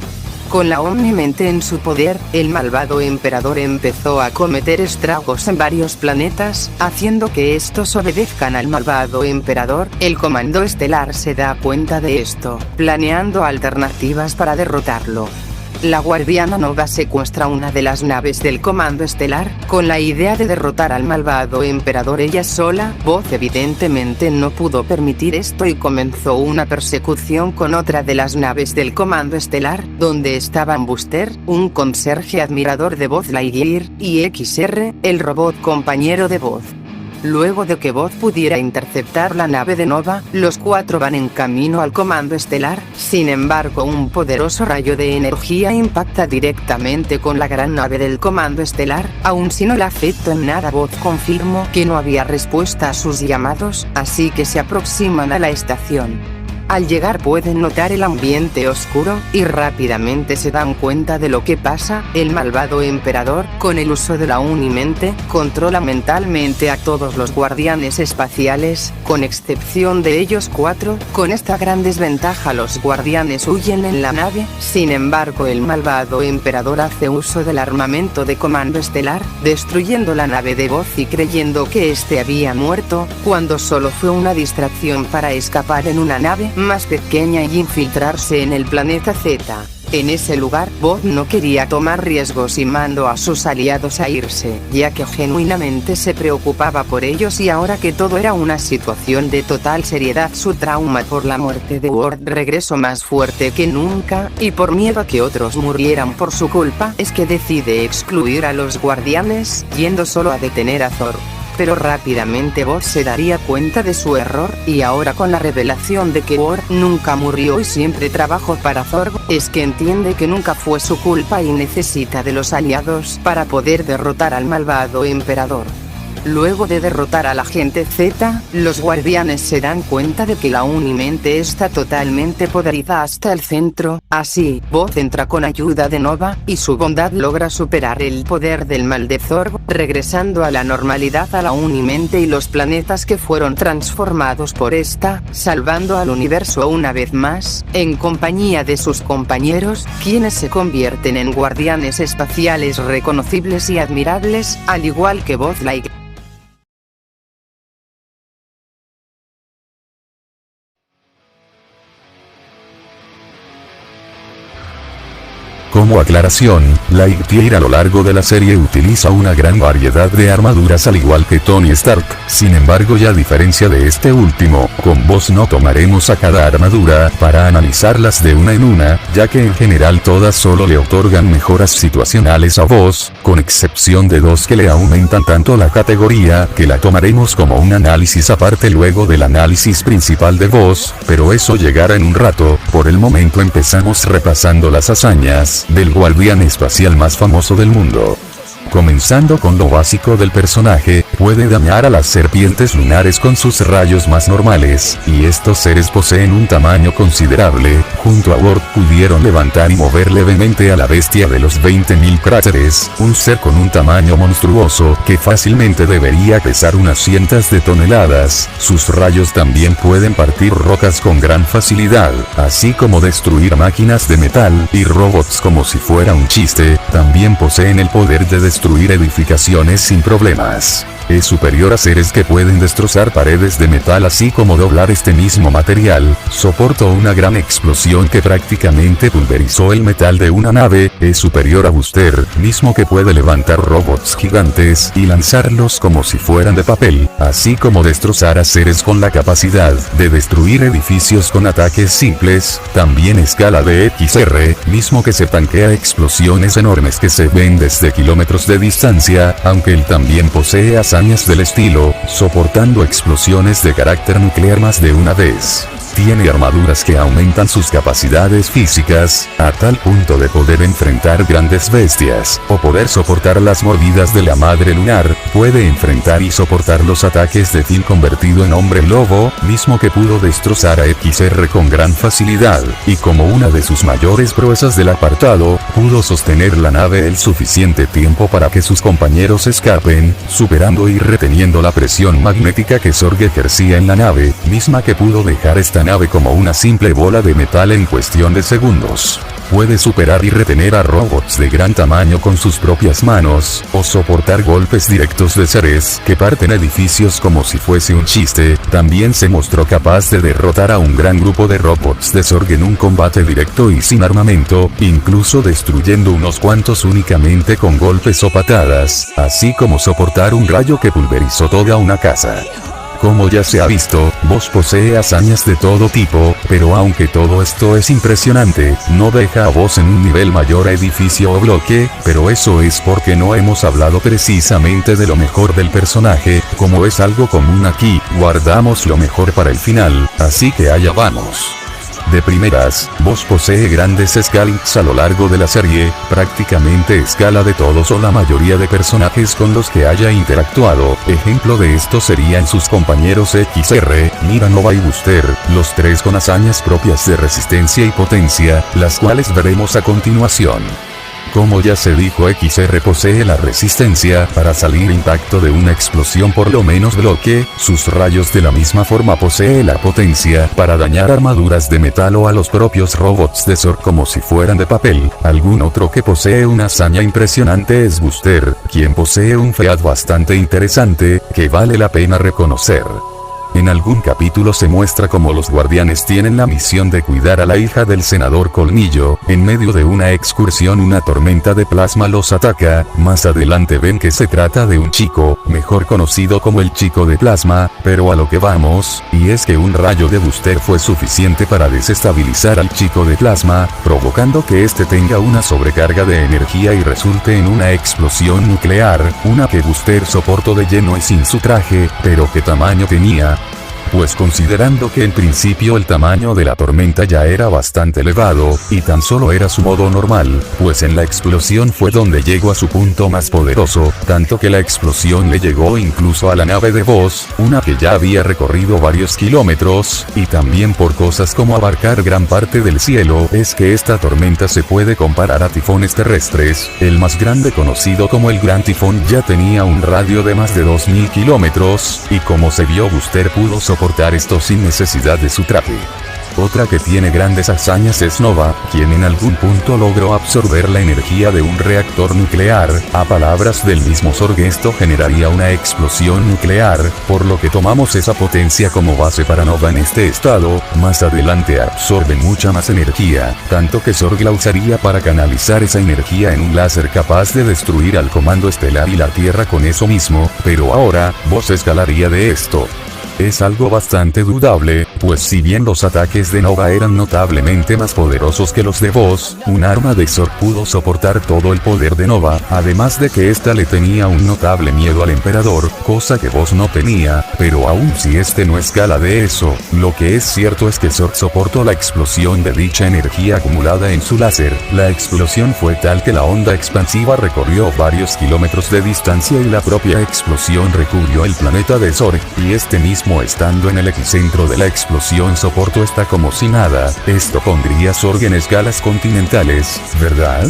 [SPEAKER 3] Con la Omnimente en su poder, el malvado emperador empezó a cometer estragos en varios planetas, haciendo que estos obedezcan al malvado emperador. El Comando Estelar se da cuenta de esto, planeando alternativas para derrotarlo. La guardiana Nova secuestra una de las naves del Comando Estelar, con la idea de derrotar al malvado emperador ella sola. Buzz evidentemente no pudo permitir esto y comenzó una persecución con otra de las naves del Comando Estelar, donde estaban Buster, un conserje admirador de Buzz Lightyear, y XR, el robot compañero de Buzz. Luego de que Buzz pudiera interceptar la nave de Nova, los 4 van en camino al Comando Estelar. Sin embargo, un poderoso rayo de energía impacta directamente con la gran nave del Comando Estelar. Aun si no la afectó en nada, Buzz confirmó que no había respuesta a sus llamados, así que se aproximan a la estación. Al llegar pueden notar el ambiente oscuro, y rápidamente se dan cuenta de lo que pasa. El malvado emperador, con el uso de la Unimente, controla mentalmente a todos los guardianes espaciales, con excepción de ellos 4, con esta gran desventaja los guardianes huyen en la nave. Sin embargo, el malvado emperador hace uso del armamento de comando estelar, destruyendo la nave de Voz y creyendo que este había muerto, cuando solo fue una distracción para escapar en una nave más pequeña y infiltrarse en el planeta Z. En ese lugar, Voz no quería tomar riesgos y mandó a sus aliados a irse, ya que genuinamente se preocupaba por ellos, y ahora que todo era una situación de total seriedad, su trauma por la muerte de Ward regresó más fuerte que nunca, y por miedo a que otros murieran por su culpa, es que decide excluir a los guardianes, yendo solo a detener a Thor. Pero rápidamente Voz se daría cuenta de su error, y ahora con la revelación de que Ward nunca murió y siempre trabajó para Thor, es que entiende que nunca fue su culpa y necesita de los aliados para poder derrotar al malvado emperador. Luego de derrotar a la gente Z, los guardianes se dan cuenta de que la Unimente está totalmente podrida hasta el centro. Así, Voz entra con ayuda de Nova, y su bondad logra superar el poder del mal de Thor, regresando a la normalidad a la Unimente y los planetas que fueron transformados por esta, salvando al universo una vez más, en compañía de sus compañeros, quienes se convierten en guardianes espaciales reconocibles y admirables, al igual que Buzz Lightyear.
[SPEAKER 5] Como aclaración, Lightyear a lo largo de la serie utiliza una gran variedad de armaduras al igual que Tony Stark. Sin embargo, y a diferencia de este último, con Buzz no tomaremos a cada armadura para analizarlas de una en una, ya que en general todas solo le otorgan mejoras situacionales a Buzz, con excepción de 2 que le aumentan tanto la categoría que la tomaremos como un análisis aparte luego del análisis principal de Buzz, pero eso llegará en un rato. Por el momento empezamos repasando las hazañas del guardián espacial más famoso del mundo. Comenzando con lo básico del personaje, puede dañar a las serpientes lunares con sus rayos más normales, y estos seres poseen un tamaño considerable. Junto a Ward pudieron levantar y mover levemente a la bestia de los 20.000 cráteres, un ser con un tamaño monstruoso que fácilmente debería pesar unas cientos de toneladas. Sus rayos también pueden partir rocas con gran facilidad, así como destruir máquinas de metal y robots como si fuera un chiste. También poseen el poder de destruir edificaciones sin problemas. Es superior a seres que pueden destrozar paredes de metal así como doblar este mismo material. Soportó una gran explosión que prácticamente pulverizó el metal de una nave. Es superior a Buster, mismo que puede levantar robots gigantes y lanzarlos como si fueran de papel, así como destrozar a seres con la capacidad de destruir edificios con ataques simples. También escala de XR, mismo que se tanquea explosiones enormes que se ven desde kilómetros de distancia, aunque él también posee hazañas del estilo, soportando explosiones de carácter nuclear más de una vez. Tiene armaduras que aumentan sus capacidades físicas, a tal punto de poder enfrentar grandes bestias, o poder soportar las mordidas de la madre lunar. Puede enfrentar y soportar los ataques de Phil convertido en hombre lobo, mismo que pudo destrozar a XR con gran facilidad, y como una de sus mayores proezas del apartado, pudo sostener la nave el suficiente tiempo para que sus compañeros escapen, superando y reteniendo la presión magnética que Sorg ejercía en la nave, misma que pudo dejar esta nave como una simple bola de metal en cuestión de segundos. Puede superar y retener a robots de gran tamaño con sus propias manos, o soportar golpes directos de seres que parten edificios como si fuese un chiste. También se mostró capaz de derrotar a un gran grupo de robots de Sorg en un combate directo y sin armamento, incluso destruyendo unos cuantos únicamente con golpes o patadas, así como soportar un rayo que pulverizó toda una casa. Como ya se ha visto, Buzz posee hazañas de todo tipo, pero aunque todo esto es impresionante, no deja a Buzz en un nivel mayor a edificio o bloque, pero eso es porque no hemos hablado precisamente de lo mejor del personaje. Como es algo común aquí, guardamos lo mejor para el final, así que allá vamos. De primeras, Boss posee grandes skills a lo largo de la serie, prácticamente escala de todos o la mayoría de personajes con los que haya interactuado. Ejemplo de esto serían sus compañeros XR, Mira, Nova y Booster, los tres con hazañas propias de resistencia y potencia, las cuales veremos a continuación. Como ya se dijo, XR posee la resistencia para salir impacto de una explosión por lo menos bloque, sus rayos de la misma forma posee la potencia para dañar armaduras de metal o a los propios robots de Zord como si fueran de papel. Algún otro que posee una hazaña impresionante es Booster, quien posee un feat bastante interesante, que vale la pena reconocer. En algún capítulo se muestra cómo los guardianes tienen la misión de cuidar a la hija del senador Colmillo. En medio de una excursión una tormenta de plasma los ataca. Más adelante ven que se trata de un chico, mejor conocido como el chico de plasma, pero a lo que vamos, y es que un rayo de Booster fue suficiente para desestabilizar al chico de plasma, provocando que este tenga una sobrecarga de energía y resulte en una explosión nuclear, una que Booster soportó de lleno y sin su traje. Pero ¿qué tamaño tenía? Pues considerando que en principio el tamaño de la tormenta ya era bastante elevado, y tan solo era su modo normal, pues en la explosión fue donde llegó a su punto más poderoso, tanto que la explosión le llegó incluso a la nave de Boss, una que ya había recorrido varios kilómetros, y también por cosas como abarcar gran parte del cielo. Es que esta tormenta se puede comparar a tifones terrestres. El más grande, conocido como el Gran Tifón, ya tenía un radio de más de 2000 kilómetros, y como se vio, Booster pudo soportar esto sin necesidad de su traje. Otra que tiene grandes hazañas es Nova, quien en algún punto logró absorber la energía de un reactor nuclear. A palabras del mismo Zord, esto generaría una explosión nuclear, por lo que tomamos esa potencia como base para Nova en este estado. Más adelante absorbe mucha más energía, tanto que Zord la usaría para canalizar esa energía en un láser capaz de destruir al Comando Estelar y la Tierra con eso mismo, pero ahora, Boss escalaría de esto. Es algo bastante dudable, pues si bien los ataques de Nova eran notablemente más poderosos que los de Boss, un arma de Zord pudo soportar todo el poder de Nova, además de que ésta le tenía un notable miedo al Emperador, cosa que Boss no tenía. Pero aun si este no escala de eso, lo que es cierto es que Zord soportó la explosión de dicha energía acumulada en su láser. La explosión fue tal que la onda expansiva recorrió varios kilómetros de distancia y la propia explosión recubrió el planeta de Zord, y este mismo estando en el epicentro de la explosión soportó esta como si nada. Esto pondría a Zord en escalas continentales, ¿verdad?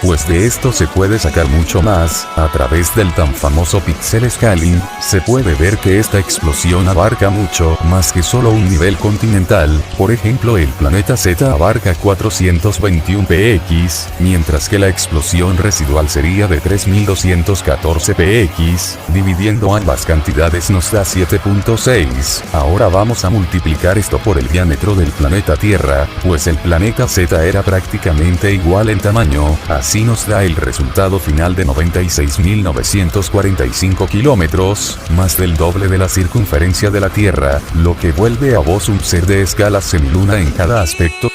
[SPEAKER 5] Pues de esto se puede sacar mucho más. A través del tan famoso pixel scaling, se puede ver que esta explosión abarca mucho más que solo un nivel continental. Por ejemplo, el planeta Z abarca 421 px, mientras que la explosión residual sería de 3214 px. Dividiendo ambas cantidades nos da 7.6. Ahora vamos a multiplicar esto por el diámetro del planeta Tierra, pues el planeta Z era prácticamente igual en tamaño. Así nos da el resultado final de 96.945 kilómetros, más del doble de la circunferencia de la Tierra, lo que vuelve a Boss un ser de escala semiluna en cada aspecto.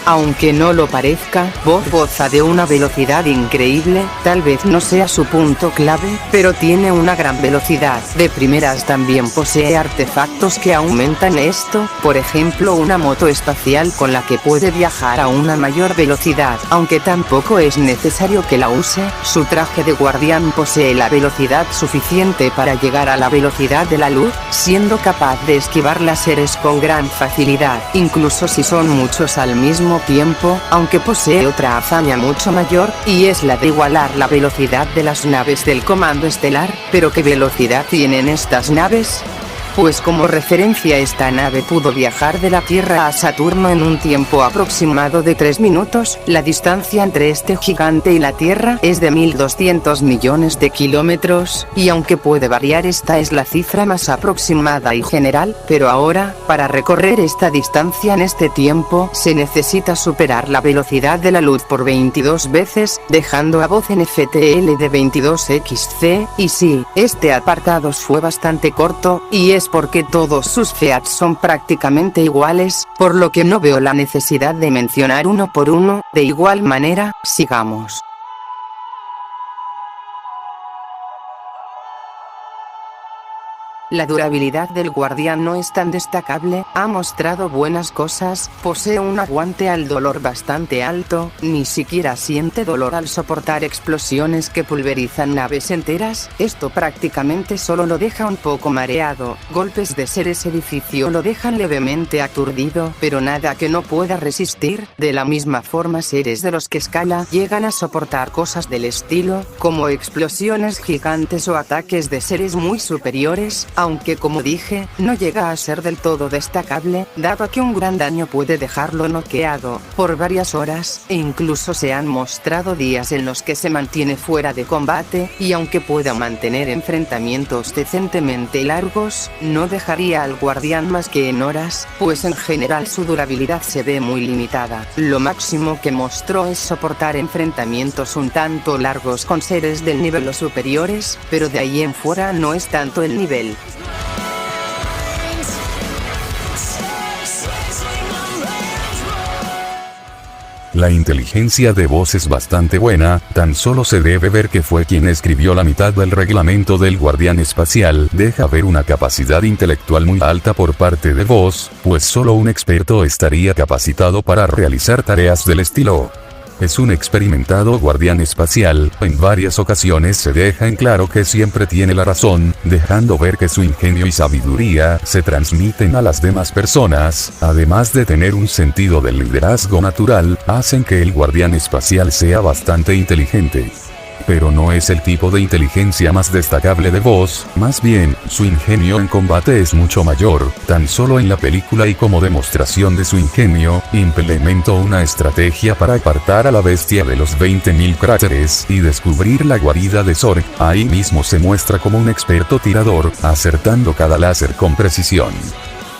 [SPEAKER 3] Aunque no lo parezca, Boss goza de una velocidad increíble. Tal vez no sea su punto clave, pero tiene una gran velocidad. De primeras también posee artefactos que aumentan esto, por ejemplo una moto espacial con la que puede viajar a una mayor velocidad, aunque tampoco es necesario que la use. Su traje de guardián posee la velocidad suficiente para llegar a la velocidad de la luz, siendo capaz de esquivar láseres con gran facilidad, incluso si son muchos al mismo tiempo, aunque posee otra hazaña mucho mayor, y es la de igualar la velocidad de las naves del Comando Estelar. ¿Pero qué velocidad tienen estas naves? Pues como referencia, esta nave pudo viajar de la Tierra a Saturno en un tiempo aproximado de 3 minutos. La distancia entre este gigante y la Tierra es de 1200 millones de kilómetros, y aunque puede variar, esta es la cifra más aproximada y general. Pero ahora, para recorrer esta distancia en este tiempo, se necesita superar la velocidad de la luz por 22 veces, dejando a Boss en FTL de 22xc, y sí, este apartado fue bastante corto, y es porque todos sus feats son prácticamente iguales, por lo que no veo la necesidad de mencionar uno por uno. De igual manera, sigamos. La durabilidad del guardián no es tan destacable, ha mostrado buenas cosas, posee un aguante al dolor bastante alto, ni siquiera siente dolor al soportar explosiones que pulverizan naves enteras, esto prácticamente solo lo deja un poco mareado, golpes de seres edificio lo dejan levemente aturdido, pero nada que no pueda resistir, de la misma forma seres de los que escala llegan a soportar cosas del estilo, como explosiones gigantes o ataques de seres muy superiores, aunque como dije, no llega a ser del todo destacable, dado que un gran daño puede dejarlo noqueado por varias horas, e incluso se han mostrado días en los que se mantiene fuera de combate, y aunque pueda mantener enfrentamientos decentemente largos, no dejaría al guardián más que en horas, pues en general su durabilidad se ve muy limitada. Lo máximo que mostró es soportar enfrentamientos un tanto largos con seres del nivel o superiores, pero de ahí en fuera no es tanto el nivel.
[SPEAKER 5] La inteligencia de Voss es bastante buena, tan solo se debe ver que fue quien escribió la mitad del reglamento del guardián espacial, deja ver una capacidad intelectual muy alta por parte de Voss, pues solo un experto estaría capacitado para realizar tareas del estilo. Es un experimentado guardián espacial, en varias ocasiones se deja en claro que siempre tiene la razón, dejando ver que su ingenio y sabiduría se transmiten a las demás personas, además de tener un sentido del liderazgo natural, hacen que el guardián espacial sea bastante inteligente. Pero no es el tipo de inteligencia más destacable de Voss, más bien, su ingenio en combate es mucho mayor, tan solo en la película y como demostración de su ingenio, implementó una estrategia para apartar a la bestia de los 20.000 cráteres y descubrir la guarida de Zorg, ahí mismo se muestra como un experto tirador, acertando cada láser con precisión.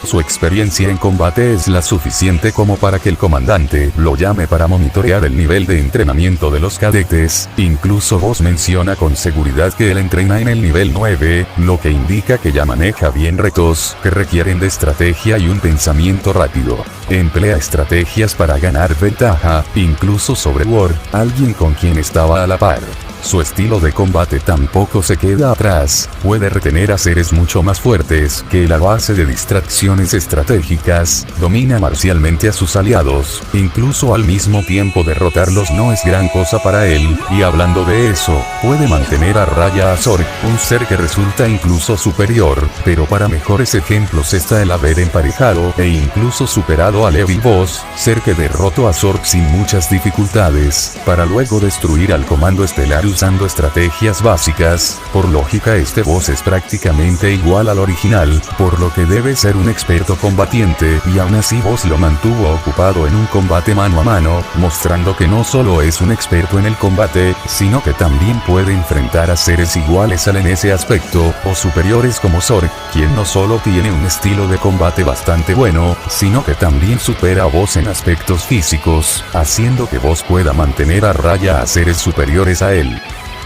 [SPEAKER 5] Su experiencia en combate es la suficiente como para que el comandante lo llame para monitorear el nivel de entrenamiento de los cadetes, incluso Voss menciona con seguridad que él entrena en el nivel 9, lo que indica que ya maneja bien retos que requieren de estrategia y un pensamiento rápido. Emplea estrategias para ganar ventaja, incluso sobre Worf, alguien con quien estaba a la par. Su estilo de combate tampoco se queda atrás, puede retener a seres mucho más fuertes que la base de distracciones estratégicas, domina marcialmente a sus aliados, incluso al mismo tiempo derrotarlos no es gran cosa para él, y hablando de eso, puede mantener a raya a Zorg, un ser que resulta incluso superior, pero para mejores ejemplos está el haber emparejado e incluso superado a Levi Voss, ser que derrotó a Zorg sin muchas dificultades, para luego destruir al comando estelar usando estrategias básicas. Por lógica este Voss es prácticamente igual al original, por lo que debe ser un experto combatiente, y aún así Voss lo mantuvo ocupado en un combate mano a mano, mostrando que no solo es un experto en el combate, sino que también puede enfrentar a seres iguales a él en ese aspecto, o superiores como Zorg, quien no solo tiene un estilo de combate bastante bueno, sino que también supera a Voss en aspectos físicos, haciendo que Voss pueda mantener a raya a seres superiores a él.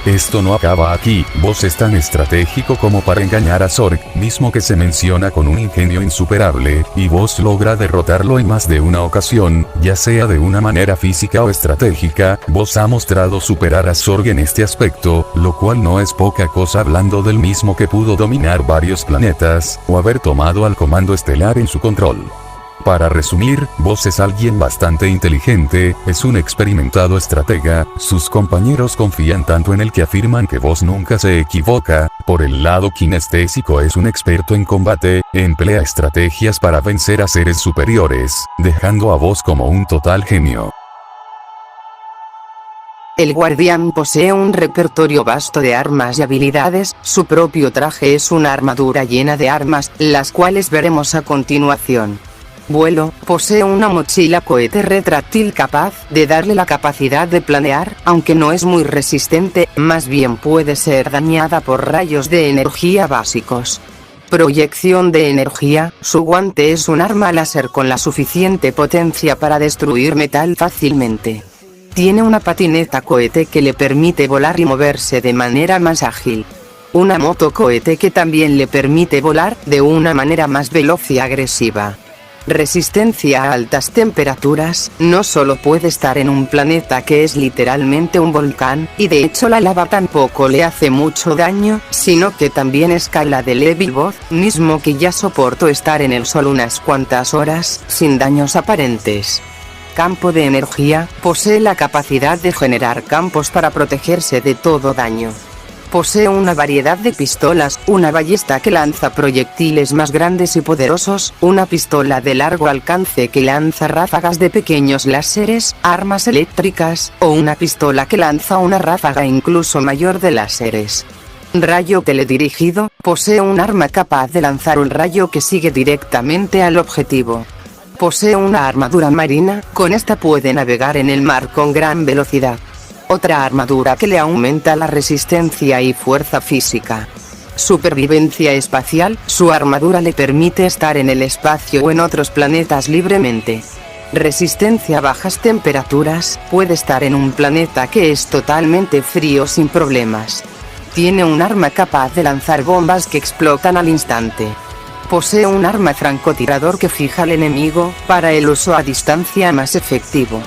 [SPEAKER 5] Esto no acaba aquí, Voss es tan estratégico como para engañar a Zorg, mismo que se menciona con un ingenio insuperable, y Voss logra derrotarlo en más de una ocasión, ya sea de una manera física o estratégica. Voss ha mostrado superar a Zorg en este aspecto, lo cual no es poca cosa hablando del mismo que pudo dominar varios planetas, o haber tomado al comando estelar en su control. Para resumir, Voss es alguien bastante inteligente, es un experimentado estratega, sus compañeros confían tanto en él que afirman que Voss nunca se equivoca. Por el lado kinestésico es un experto en combate, emplea estrategias para vencer a seres superiores, dejando a Voss como un total genio.
[SPEAKER 3] El guardián posee un repertorio vasto de armas y habilidades, su propio traje es una armadura llena de armas, las cuales veremos a continuación. Vuelo, posee una mochila cohete retráctil capaz de darle la capacidad de planear, aunque no es muy resistente, más bien puede ser dañada por rayos de energía básicos. Proyección de energía, su guante es un arma láser con la suficiente potencia para destruir metal fácilmente. Tiene una patineta cohete que le permite volar y moverse de manera más ágil. Una moto cohete que también le permite volar de una manera más veloz y agresiva. Resistencia a altas temperaturas. No solo puede estar en un planeta que es literalmente un volcán, y de hecho la lava tampoco le hace mucho daño, sino que también escala de Evil Boss, mismo que ya soportó estar en el sol unas cuantas horas, sin daños aparentes. Campo de energía. Posee la capacidad de generar campos para protegerse de todo daño. Posee una variedad de pistolas, una ballesta que lanza proyectiles más grandes y poderosos, una pistola de largo alcance que lanza ráfagas de pequeños láseres, armas eléctricas, o una pistola que lanza una ráfaga incluso mayor de láseres. Rayo teledirigido. Posee un arma capaz de lanzar un rayo que sigue directamente al objetivo. Posee una armadura marina, con esta puede navegar en el mar con gran velocidad. Otra armadura que le aumenta la resistencia y fuerza física. Supervivencia espacial. Su armadura le permite estar en el espacio o en otros planetas libremente. Resistencia a bajas temperaturas. Puede estar en un planeta que es totalmente frío sin problemas. Tiene un arma capaz de lanzar bombas que explotan al instante. Posee un arma francotirador que fija al enemigo, para el uso a distancia más efectivo.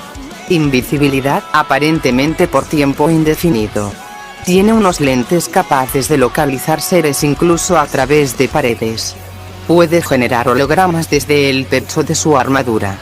[SPEAKER 3] Invisibilidad, aparentemente por tiempo indefinido. Tiene unos lentes capaces de localizar seres incluso a través de paredes. Puede generar hologramas desde el pecho de su armadura.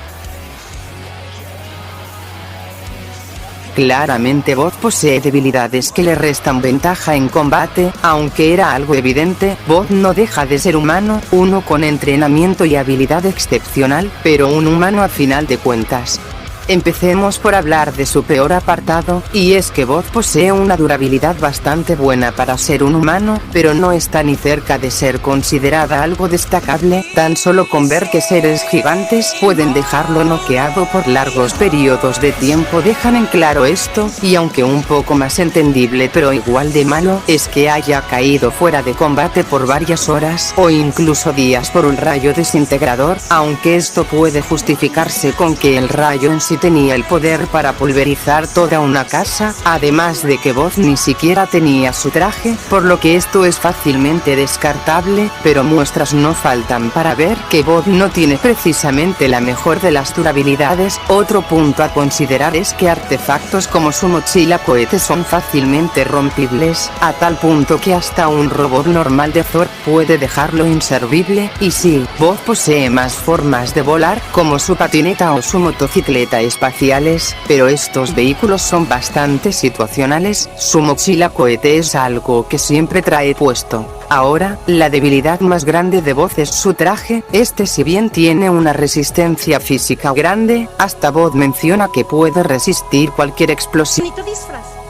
[SPEAKER 3] Claramente Bot posee debilidades que le restan ventaja en combate, aunque era algo evidente. Bot no deja de ser humano, uno con entrenamiento y habilidad excepcional, pero un humano a final de cuentas. Empecemos por hablar de su peor apartado, y es que Bot posee una durabilidad bastante buena para ser un humano, pero no está ni cerca de ser considerada algo destacable. Tan solo con ver que seres gigantes pueden dejarlo noqueado por largos periodos de tiempo dejan en claro esto, y aunque un poco más entendible pero igual de malo, es que haya caído fuera de combate por varias horas, o incluso días por un rayo desintegrador, aunque esto puede justificarse con que el rayo en sí tenía el poder para pulverizar toda una casa, además de que Bot ni siquiera tenía su traje, por lo que esto es fácilmente descartable, pero muestras no faltan para ver que Bot no tiene precisamente la mejor de las durabilidades. Otro punto a considerar es que artefactos como su mochila cohete son fácilmente rompibles, a tal punto que hasta un robot normal de Thor puede dejarlo inservible, y sí, Bot posee más formas de volar, como su patineta o su motocicleta espaciales, pero estos vehículos son bastante situacionales. Su mochila cohete es algo que siempre trae puesto. Ahora, la debilidad más grande de Bot es su traje. Este, si bien tiene una resistencia física grande, hasta Bot menciona que puede resistir cualquier explosión.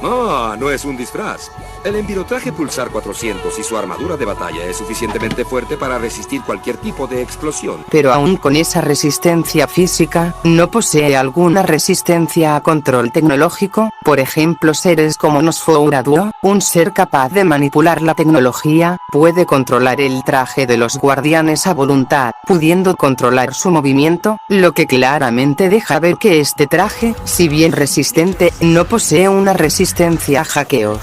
[SPEAKER 6] Ah, no es un disfraz. El envirotraje Pulsar 400 y su armadura de batalla es suficientemente fuerte para resistir cualquier tipo de explosión.
[SPEAKER 3] Pero aún con esa resistencia física, no posee alguna resistencia a control tecnológico. Por ejemplo, seres como Nosfoura Duo, un ser capaz de manipular la tecnología, puede controlar el traje de los guardianes a voluntad, pudiendo controlar su movimiento, lo que claramente deja ver que este traje, si bien resistente, no posee una resistencia a hackeos.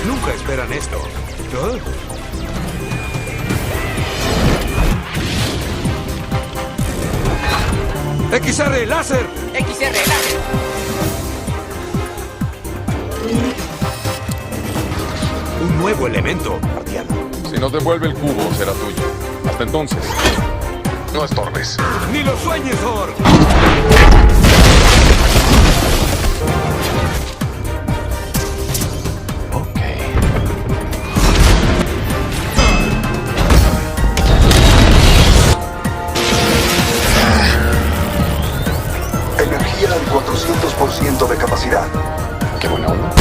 [SPEAKER 6] Nunca esperan esto. XR láser.
[SPEAKER 7] XR láser.
[SPEAKER 6] Un un nuevo elemento, guardián.
[SPEAKER 7] Si nos devuelve el cubo, será tuyo. Hasta entonces, no estorbes.
[SPEAKER 6] ¡Ni lo sueñes, Thor!
[SPEAKER 7] Ok.
[SPEAKER 8] Energía al 400% de capacidad.
[SPEAKER 7] Qué buena onda.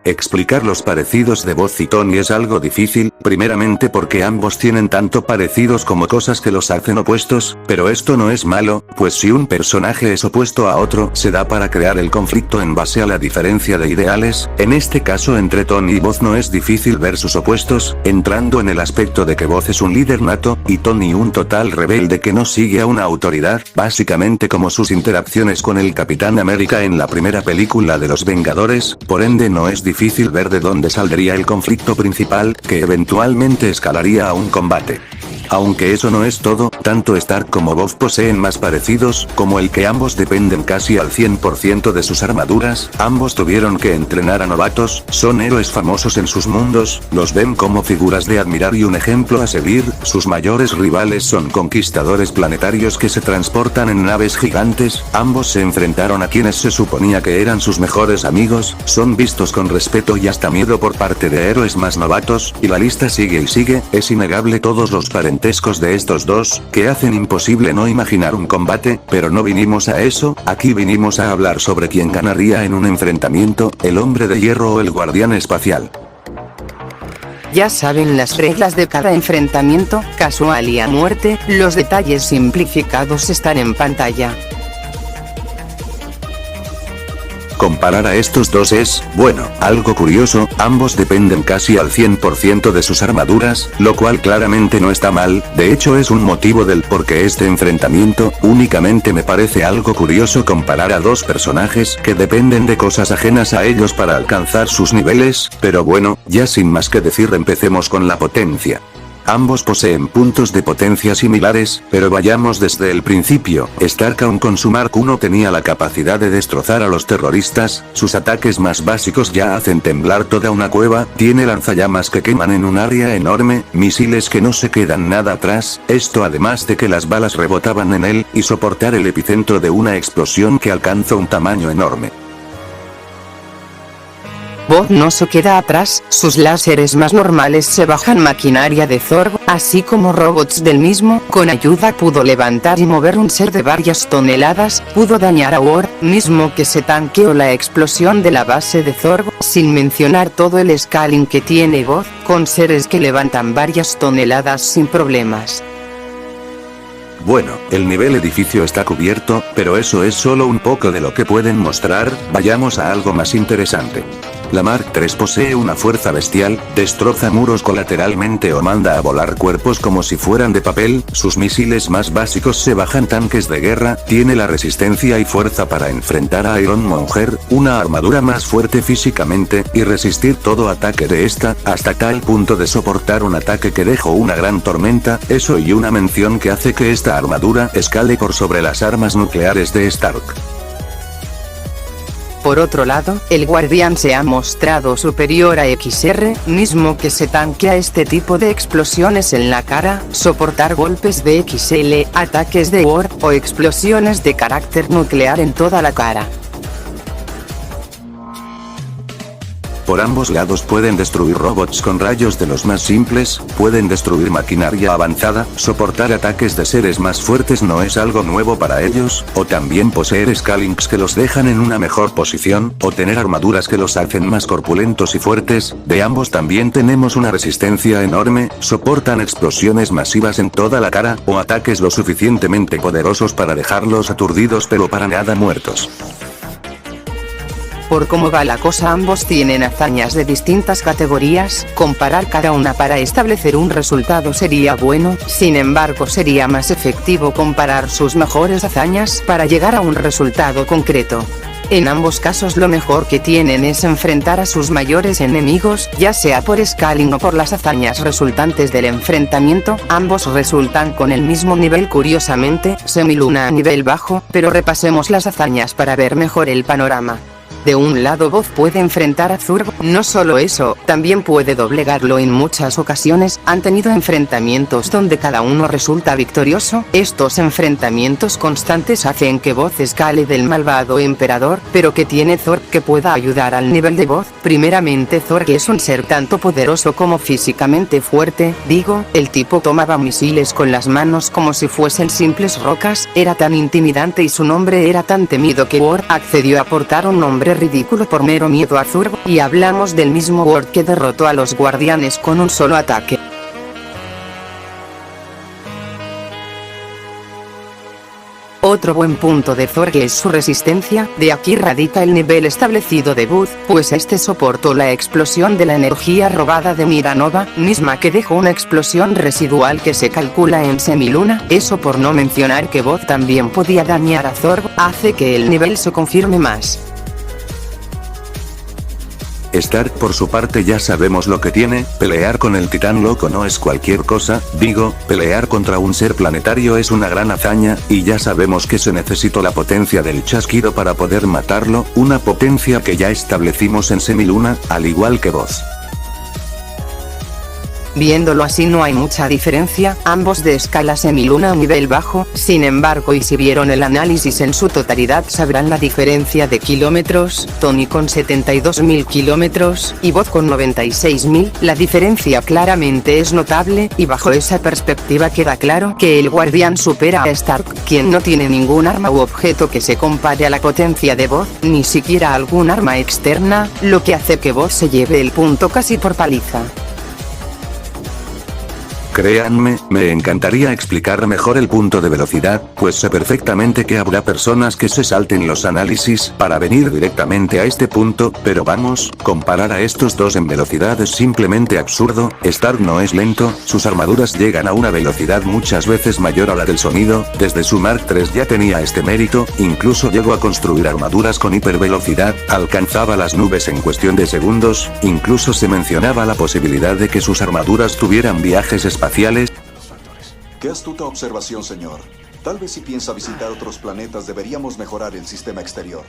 [SPEAKER 2] Explicar los parecidos de Boz y Tony es algo difícil, primeramente porque ambos tienen tanto parecidos como cosas que los hacen opuestos, pero esto no es malo, pues si un personaje es opuesto a otro, se da para crear el conflicto en base a la diferencia de ideales. En este caso entre Tony y Boz no es difícil ver sus opuestos, entrando en el aspecto de que Boz es un líder nato, y Tony un total rebelde que no sigue a una autoridad, básicamente como sus interacciones con el Capitán América en la primera película de los Vengadores, por ende no es difícil ver de dónde saldría el conflicto principal, que eventualmente escalaría a un combate. Aunque eso no es todo, tanto Stark como Boz poseen más parecidos, como el que ambos dependen casi al 100% de sus armaduras, ambos tuvieron que entrenar a novatos, son héroes famosos en sus mundos, los ven como figuras de admirar y un ejemplo a seguir, sus mayores rivales son conquistadores planetarios que se transportan en naves gigantes, ambos se enfrentaron a quienes se suponía que eran sus mejores amigos, son vistos con respeto y hasta miedo por parte de héroes más novatos, y la lista sigue y sigue, es innegable todos los parentescos de estos dos, que hacen imposible no imaginar un combate, pero no vinimos a eso, aquí vinimos a hablar sobre quién ganaría en un enfrentamiento, el hombre de hierro o el guardián espacial.
[SPEAKER 3] Ya saben las reglas de cada enfrentamiento, casual y a muerte, los detalles simplificados están en pantalla.
[SPEAKER 2] Comparar a estos dos es, bueno, algo curioso, ambos dependen casi al 100% de sus armaduras, lo cual claramente no está mal, de hecho es un motivo del por qué este enfrentamiento, únicamente me parece algo curioso comparar a dos personajes que dependen de cosas ajenas a ellos para alcanzar sus niveles, pero bueno, ya sin más que decir empecemos con la potencia. Ambos poseen puntos de potencia similares, pero vayamos desde el principio. Stark aún con su Mark I tenía la capacidad de destrozar a los terroristas, sus ataques más básicos ya hacen temblar toda una cueva, tiene lanzallamas que queman en un área enorme, misiles que no se quedan nada atrás, esto además de que las balas rebotaban en él, y soportar el epicentro de una explosión que alcanza un tamaño enorme.
[SPEAKER 3] Boz no se queda atrás, sus láseres más normales se bajan maquinaria de Thor, así como robots del mismo, con ayuda pudo levantar y mover un ser de varias toneladas, pudo dañar a War, mismo que se tanqueó la explosión de la base de Thor, sin mencionar todo el scaling que tiene Boz, con seres que levantan varias toneladas sin problemas.
[SPEAKER 2] Bueno, el nivel edificio está cubierto, pero eso es solo un poco de lo que pueden mostrar, vayamos a algo más interesante. La Mark III posee una fuerza bestial, destroza muros colateralmente o manda a volar cuerpos como si fueran de papel, sus misiles más básicos se bajan tanques de guerra, tiene la resistencia y fuerza para enfrentar a Iron Monger, una armadura más fuerte físicamente, y resistir todo ataque de esta, hasta tal punto de soportar un ataque que dejó una gran tormenta, eso y una mención que hace que esta armadura escale por sobre las armas nucleares de Stark.
[SPEAKER 3] Por otro lado, el guardián se ha mostrado superior a XR, mismo que se tanquea este tipo de explosiones en la cara, soportar golpes de XL, ataques de War, o explosiones de carácter nuclear en toda la cara.
[SPEAKER 2] Por ambos lados pueden destruir robots con rayos de los más simples, pueden destruir maquinaria avanzada, soportar ataques de seres más fuertes no es algo nuevo para ellos, o también poseer scalings que los dejan en una mejor posición, o tener armaduras que los hacen más corpulentos y fuertes, de ambos también tenemos una resistencia enorme, soportan explosiones masivas en toda la cara, o ataques lo suficientemente poderosos para dejarlos aturdidos pero para nada muertos.
[SPEAKER 3] Por cómo va la cosa, ambos tienen hazañas de distintas categorías, comparar cada una para establecer un resultado sería bueno, sin embargo sería más efectivo comparar sus mejores hazañas para llegar a un resultado concreto. En ambos casos lo mejor que tienen es enfrentar a sus mayores enemigos, ya sea por scaling o por las hazañas resultantes del enfrentamiento. Ambos resultan con el mismo nivel, curiosamente, Semiluna a nivel bajo, pero repasemos las hazañas para ver mejor el panorama. De un lado Voz puede enfrentar a Zurg, no solo eso, también puede doblegarlo en muchas ocasiones. Han tenido enfrentamientos donde cada uno resulta victorioso. Estos enfrentamientos constantes hacen que Voz escale del malvado emperador, pero que tiene Zorg que pueda ayudar al nivel de Voz. Primeramente Zorg es un ser tanto poderoso como físicamente fuerte, el tipo tomaba misiles con las manos como si fuesen simples rocas, era tan intimidante y su nombre era tan temido que Word accedió a aportar un nombre ridículo por mero miedo a Zurg, y hablamos del mismo Word que derrotó a los guardianes con un solo ataque. Otro buen punto de Zorg es su resistencia, de aquí radica el nivel establecido de Buzz, pues este soportó la explosión de la energía robada de Miranova, misma que dejó una explosión residual que se calcula en Semiluna. Eso, por no mencionar que Buzz también podía dañar a Zorg, hace que el nivel se confirme más.
[SPEAKER 2] Stark por su parte ya sabemos lo que tiene, pelear con el titán loco no es cualquier cosa, pelear contra un ser planetario es una gran hazaña, y ya sabemos que se necesitó la potencia del chasquido para poder matarlo, una potencia que ya establecimos en Semiluna, al igual que Voz.
[SPEAKER 3] Viéndolo así no hay mucha diferencia, ambos de escala Semiluna a nivel bajo. Sin embargo, y si vieron el análisis en su totalidad sabrán la diferencia de kilómetros, Tony con 72.000 kilómetros, y Voz con 96.000, la diferencia claramente es notable, y bajo esa perspectiva queda claro que el guardián supera a Stark, quien no tiene ningún arma u objeto que se compare a la potencia de Voz, ni siquiera algún arma externa, lo que hace que Voz se lleve el punto casi por paliza.
[SPEAKER 2] Créanme, me encantaría explicar mejor el punto de velocidad, pues sé perfectamente que habrá personas que se salten los análisis para venir directamente a este punto, pero vamos, comparar a estos dos en velocidad es simplemente absurdo. Stark no es lento, sus armaduras llegan a una velocidad muchas veces mayor a la del sonido, desde su Mark III ya tenía este mérito, incluso llegó a construir armaduras con hipervelocidad, alcanzaba las nubes en cuestión de segundos, incluso se mencionaba la posibilidad de que sus armaduras tuvieran viajes espaciales.
[SPEAKER 8] Qué astuta observación, señor. Tal vez si piensa visitar otros planetas deberíamos mejorar el sistema exterior.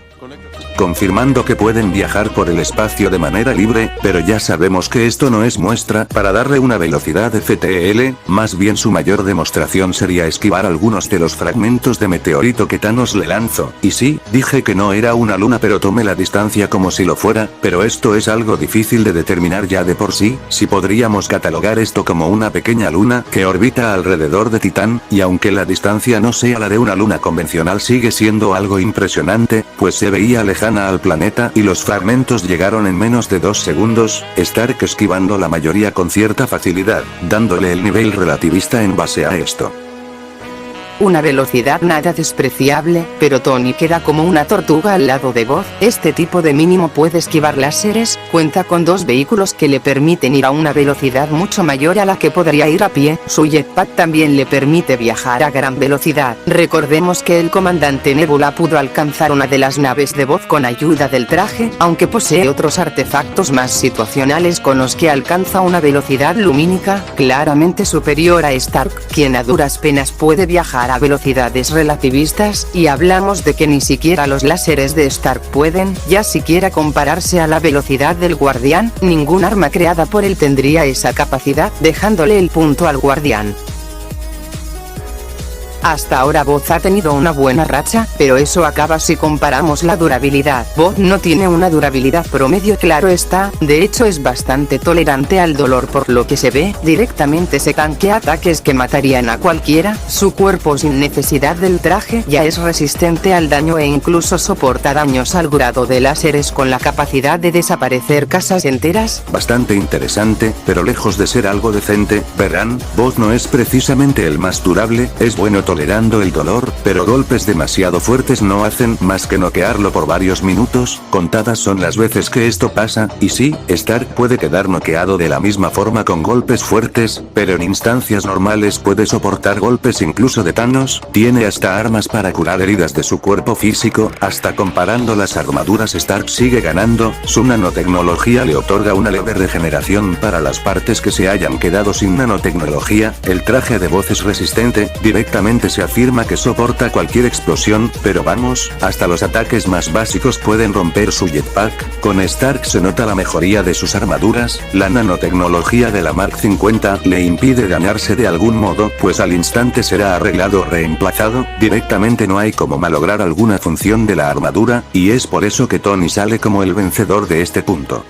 [SPEAKER 2] Confirmando que pueden viajar por el espacio de manera libre, pero ya sabemos que esto no es muestra para darle una velocidad FTL, más bien su mayor demostración sería esquivar algunos de los fragmentos de meteorito que Thanos le lanzó. Y sí, dije que no era una luna, pero tomé la distancia como si lo fuera, pero esto es algo difícil de determinar ya de por sí. Si podríamos catalogar esto como una pequeña luna que orbita alrededor de Titán, y aunque la distancia no sea la de una luna convencional sigue siendo algo impresionante, pues se veía lejana al planeta y los fragmentos llegaron en menos de 2 segundos, Stark esquivando la mayoría con cierta facilidad, dándole el nivel relativista en base a esto.
[SPEAKER 3] Una velocidad nada despreciable, pero Tony queda como una tortuga al lado de Voz. Este tipo de mínimo puede esquivar láseres, cuenta con 2 vehículos que le permiten ir a una velocidad mucho mayor a la que podría ir a pie, su jetpack también le permite viajar a gran velocidad. Recordemos que el comandante Nebula pudo alcanzar una de las naves de Voz con ayuda del traje, aunque posee otros artefactos más situacionales con los que alcanza una velocidad lumínica, claramente superior a Stark, quien a duras penas puede viajar a velocidades relativistas, y hablamos de que ni siquiera los láseres de Stark pueden, ya siquiera compararse a la velocidad del guardián. Ningún arma creada por él tendría esa capacidad, dejándole el punto al guardián. Hasta ahora Voz ha tenido una buena racha, pero eso acaba si comparamos la durabilidad. Voz no tiene una durabilidad promedio, claro está, de hecho es bastante tolerante al dolor, por lo que se ve, directamente se tanquea ataques que matarían a cualquiera, su cuerpo sin necesidad del traje ya es resistente al daño e incluso soporta daños al grado de láseres con la capacidad de desaparecer casas enteras.
[SPEAKER 2] Bastante interesante, pero lejos de ser algo decente, verán, Voz no es precisamente el más durable, es bueno tolerando el dolor, pero golpes demasiado fuertes no hacen más que noquearlo por varios minutos. Contadas son las veces que esto pasa, y sí, Stark puede quedar noqueado de la misma forma con golpes fuertes, pero en instancias normales puede soportar golpes incluso de Thanos, tiene hasta armas para curar heridas de su cuerpo físico, hasta comparando las armaduras Stark sigue ganando, su nanotecnología le otorga una leve regeneración para las partes que se hayan quedado sin nanotecnología, el traje de voz es resistente, directamente se afirma que soporta cualquier explosión, pero vamos, hasta los ataques más básicos pueden romper su jetpack, con Stark se nota la mejoría de sus armaduras, la nanotecnología de la Mark 50 le impide dañarse de algún modo, pues al instante será arreglado o reemplazado, directamente no hay como malograr alguna función de la armadura, y es por eso que Tony sale como el vencedor de este punto.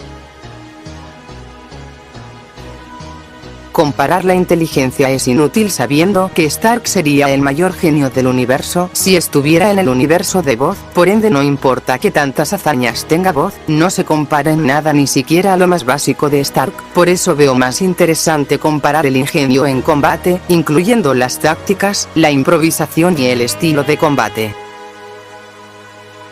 [SPEAKER 3] Comparar la inteligencia es inútil sabiendo que Stark sería el mayor genio del universo si estuviera en el universo de Voz, por ende no importa que tantas hazañas tenga Voz, no se compara en nada ni siquiera a lo más básico de Stark, por eso veo más interesante comparar el ingenio en combate, incluyendo las tácticas, la improvisación y el estilo de combate.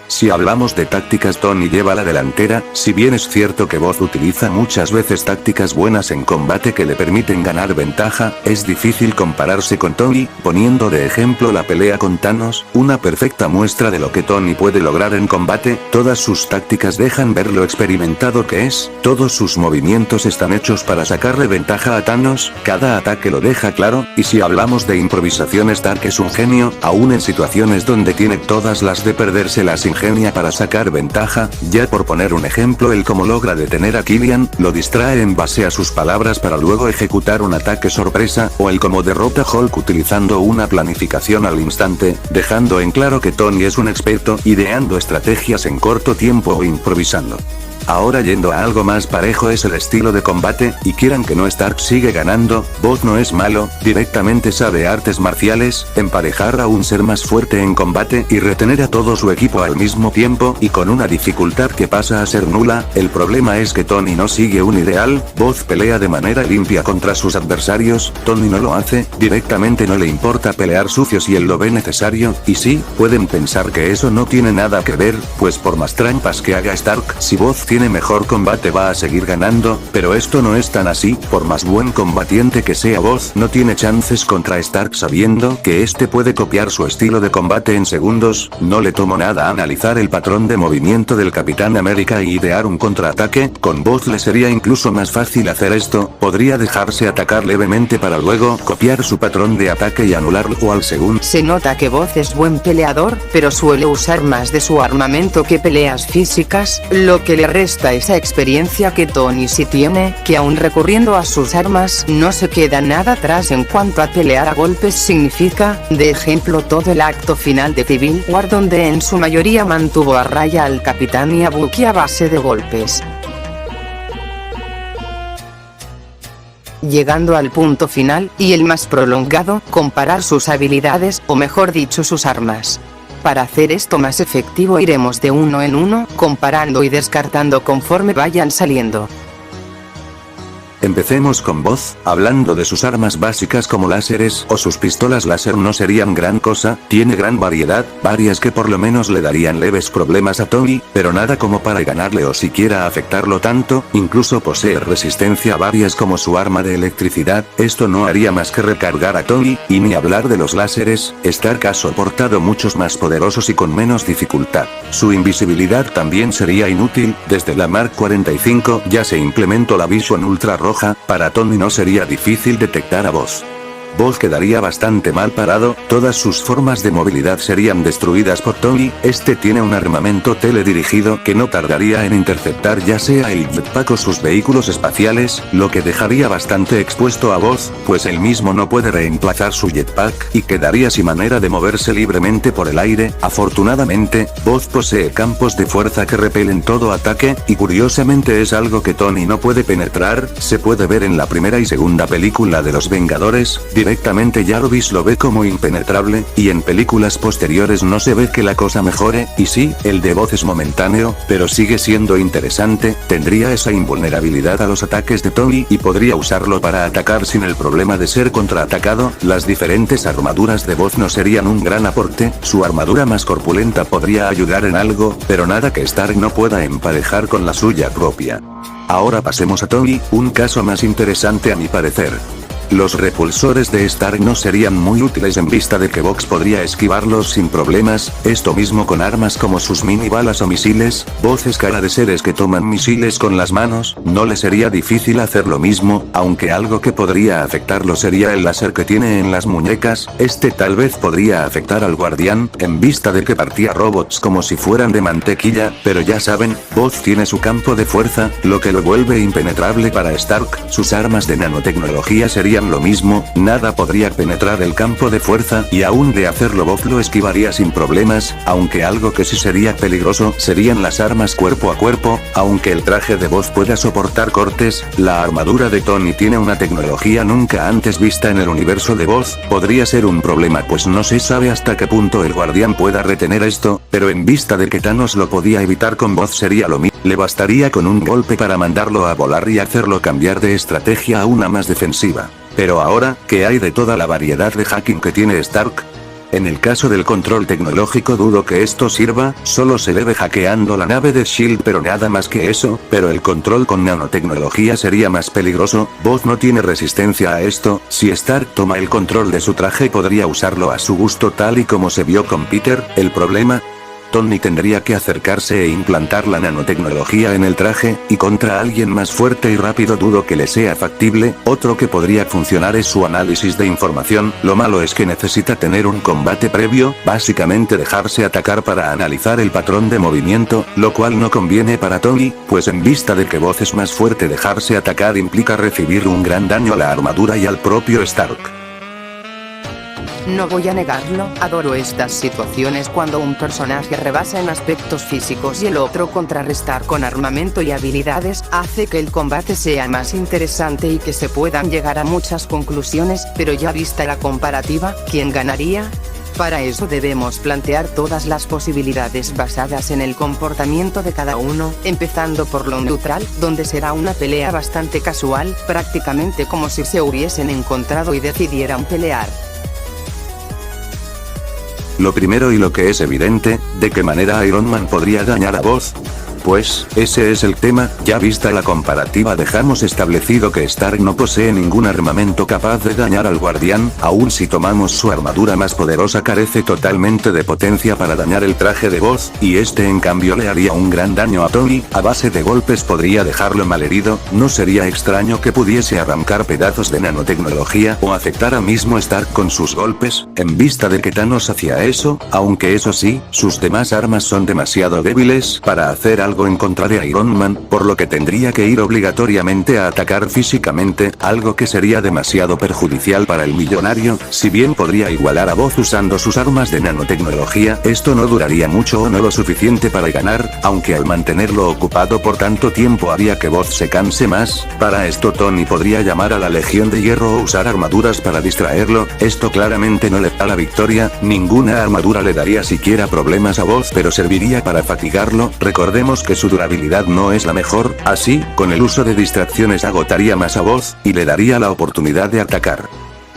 [SPEAKER 2] Si hablamos de tácticas, Tony lleva la delantera, si bien es cierto que Voz utiliza muchas veces tácticas buenas en combate que le permiten ganar ventaja, es difícil compararse con Tony, poniendo de ejemplo la pelea con Thanos, una perfecta muestra de lo que Tony puede lograr en combate, todas sus tácticas dejan ver lo experimentado que es, todos sus movimientos están hechos para sacarle ventaja a Thanos, cada ataque lo deja claro, y si hablamos de improvisación, Stark es un genio, aún en situaciones donde tiene todas las de perderse las ingenia para sacar ventaja, ya por poner un ejemplo el cómo logra detener a Killian, lo distrae en base a sus palabras para luego ejecutar un ataque sorpresa, o el cómo derrota a Hulk utilizando una planificación al instante, dejando en claro que Tony es un experto ideando estrategias en corto tiempo o improvisando. Ahora yendo a algo más parejo es el estilo de combate, y quieran que no Stark sigue ganando, Voz no es malo, directamente sabe artes marciales, emparejar a un ser más fuerte en combate y retener a todo su equipo al mismo tiempo y con una dificultad que pasa a ser nula, el problema es que Tony no sigue un ideal, Voz pelea de manera limpia contra sus adversarios, Tony no lo hace, directamente no le importa pelear sucio si él lo ve necesario, y sí, pueden pensar que eso no tiene nada que ver, pues por más trampas que haga Stark, si Voz tiene mejor combate va a seguir ganando, pero esto no es tan así, por más buen combatiente que sea Voz no tiene chances contra Stark sabiendo que este puede copiar su estilo de combate en segundos, no le tomó nada analizar el patrón de movimiento del Capitán América y idear un contraataque, con Voz le sería incluso más fácil hacer esto, podría dejarse atacar levemente para luego copiar su patrón de ataque y anularlo al segundo.
[SPEAKER 3] Se nota que Voz es buen peleador, pero suele usar más de su armamento que peleas físicas, lo que le resta esa experiencia que Tony sí tiene, que aun recurriendo a sus armas, no se queda nada atrás en cuanto a pelear a golpes significa, de ejemplo todo el acto final de Civil War donde en su mayoría mantuvo a raya al Capitán y a Bucky a base de golpes. Llegando al punto final, y el más prolongado, comparar sus habilidades, o mejor dicho sus armas. Para hacer esto más efectivo iremos de uno en uno, comparando y descartando conforme vayan saliendo.
[SPEAKER 2] Empecemos con Voz, hablando de sus armas básicas como láseres o sus pistolas láser no serían gran cosa, tiene gran variedad, varias que por lo menos le darían leves problemas a Tony, pero nada como para ganarle o siquiera afectarlo tanto, incluso posee resistencia a varias como su arma de electricidad, esto no haría más que recargar a Tony, y ni hablar de los láseres, Stark ha soportado muchos más poderosos y con menos dificultad. Su invisibilidad también sería inútil, desde la Mark 45 ya se implementó la Vision Ultra Roja, para Tony no sería difícil detectar a Voz. Voz quedaría bastante mal parado, todas sus formas de movilidad serían destruidas por Tony, este tiene un armamento teledirigido que no tardaría en interceptar ya sea el jetpack o sus vehículos espaciales, lo que dejaría bastante expuesto a Voz, pues él mismo no puede reemplazar su jetpack y quedaría sin manera de moverse libremente por el aire. Afortunadamente, Voz posee campos de fuerza que repelen todo ataque, y curiosamente es algo que Tony no puede penetrar, se puede ver en la primera y segunda película de los Vengadores, Directamente Jarvis lo ve como impenetrable, y en películas posteriores no se ve que la cosa mejore, y sí, el de voz es momentáneo, pero sigue siendo interesante, tendría esa invulnerabilidad a los ataques de Tony y podría usarlo para atacar sin el problema de ser contraatacado. Las diferentes armaduras de voz no serían un gran aporte, su armadura más corpulenta podría ayudar en algo, pero nada que Stark no pueda emparejar con la suya propia. Ahora pasemos a Tony, un caso más interesante a mi parecer. Los repulsores de Stark no serían muy útiles en vista de que Vox podría esquivarlos sin problemas, esto mismo con armas como sus mini balas o misiles. Vox es cara de seres que toman misiles con las manos, no le sería difícil hacer lo mismo, aunque algo que podría afectarlo sería el láser que tiene en las muñecas, este tal vez podría afectar al guardián, en vista de que partía robots como si fueran de mantequilla, pero ya saben, Vox tiene su campo de fuerza, lo que lo vuelve impenetrable para Stark, sus armas de nanotecnología serían lo mismo, nada podría penetrar el campo de fuerza, y aún de hacerlo Vox lo esquivaría sin problemas, aunque algo que sí sería peligroso serían las armas cuerpo a cuerpo, aunque el traje de Vox pueda soportar cortes, la armadura de Tony tiene una tecnología nunca antes vista en el universo de Vox, podría ser un problema pues no se sabe hasta qué punto el guardián pueda retener esto, pero en vista de que Thanos lo podía evitar con Vox sería lo mismo, le bastaría con un golpe para mandarlo a volar y hacerlo cambiar de estrategia a una más defensiva. Pero ahora, ¿qué hay de toda la variedad de hacking que tiene Stark? En el caso del control tecnológico dudo que esto sirva, solo se le ve hackeando la nave de S.H.I.E.L.D. pero nada más que eso, pero el control con nanotecnología sería más peligroso, Vox no tiene resistencia a esto, si Stark toma el control de su traje podría usarlo a su gusto tal y como se vio con Peter, el problema... Tony tendría que acercarse e implantar la nanotecnología en el traje, y contra alguien más fuerte y rápido dudo que le sea factible. Otro que podría funcionar es su análisis de información, lo malo es que necesita tener un combate previo, básicamente dejarse atacar para analizar el patrón de movimiento, lo cual no conviene para Tony, pues en vista de que Vox es más fuerte dejarse atacar implica recibir un gran daño a la armadura y al propio Stark.
[SPEAKER 3] No voy a negarlo, adoro estas situaciones cuando un personaje rebasa en aspectos físicos y el otro contrarrestar con armamento y habilidades, hace que el combate sea más interesante y que se puedan llegar a muchas conclusiones, pero ya vista la comparativa, ¿quién ganaría? Para eso debemos plantear todas las posibilidades basadas en el comportamiento de cada uno, empezando por lo neutral, donde será una pelea bastante casual, prácticamente como si se hubiesen encontrado y decidieran pelear.
[SPEAKER 2] Lo primero y lo que es evidente, ¿de qué manera Iron Man podría dañar a Vox? Pues, ese es el tema, ya vista la comparativa dejamos establecido que Stark no posee ningún armamento capaz de dañar al guardián, aun si tomamos su armadura más poderosa carece totalmente de potencia para dañar el traje de Vox, y este en cambio le haría un gran daño a Tony, a base de golpes podría dejarlo malherido, no sería extraño que pudiese arrancar pedazos de nanotecnología o afectar a mismo Stark con sus golpes, en vista de que Thanos hacía eso, aunque eso sí, sus demás armas son demasiado débiles para hacer algo en contra de Iron Man, por lo que tendría que ir obligatoriamente a atacar físicamente, algo que sería demasiado perjudicial para el millonario. Si bien podría igualar a Vox usando sus armas de nanotecnología, esto no duraría mucho o no lo suficiente para ganar, aunque al mantenerlo ocupado por tanto tiempo haría que Vox se canse más. Para esto Tony podría llamar a la Legión de Hierro o usar armaduras para distraerlo, esto claramente no le da la victoria, ninguna armadura le daría siquiera problemas a Vox pero serviría para fatigarlo, recordemos que su durabilidad no es la mejor, así, con el uso de distracciones agotaría más a Vox, y le daría la oportunidad de atacar.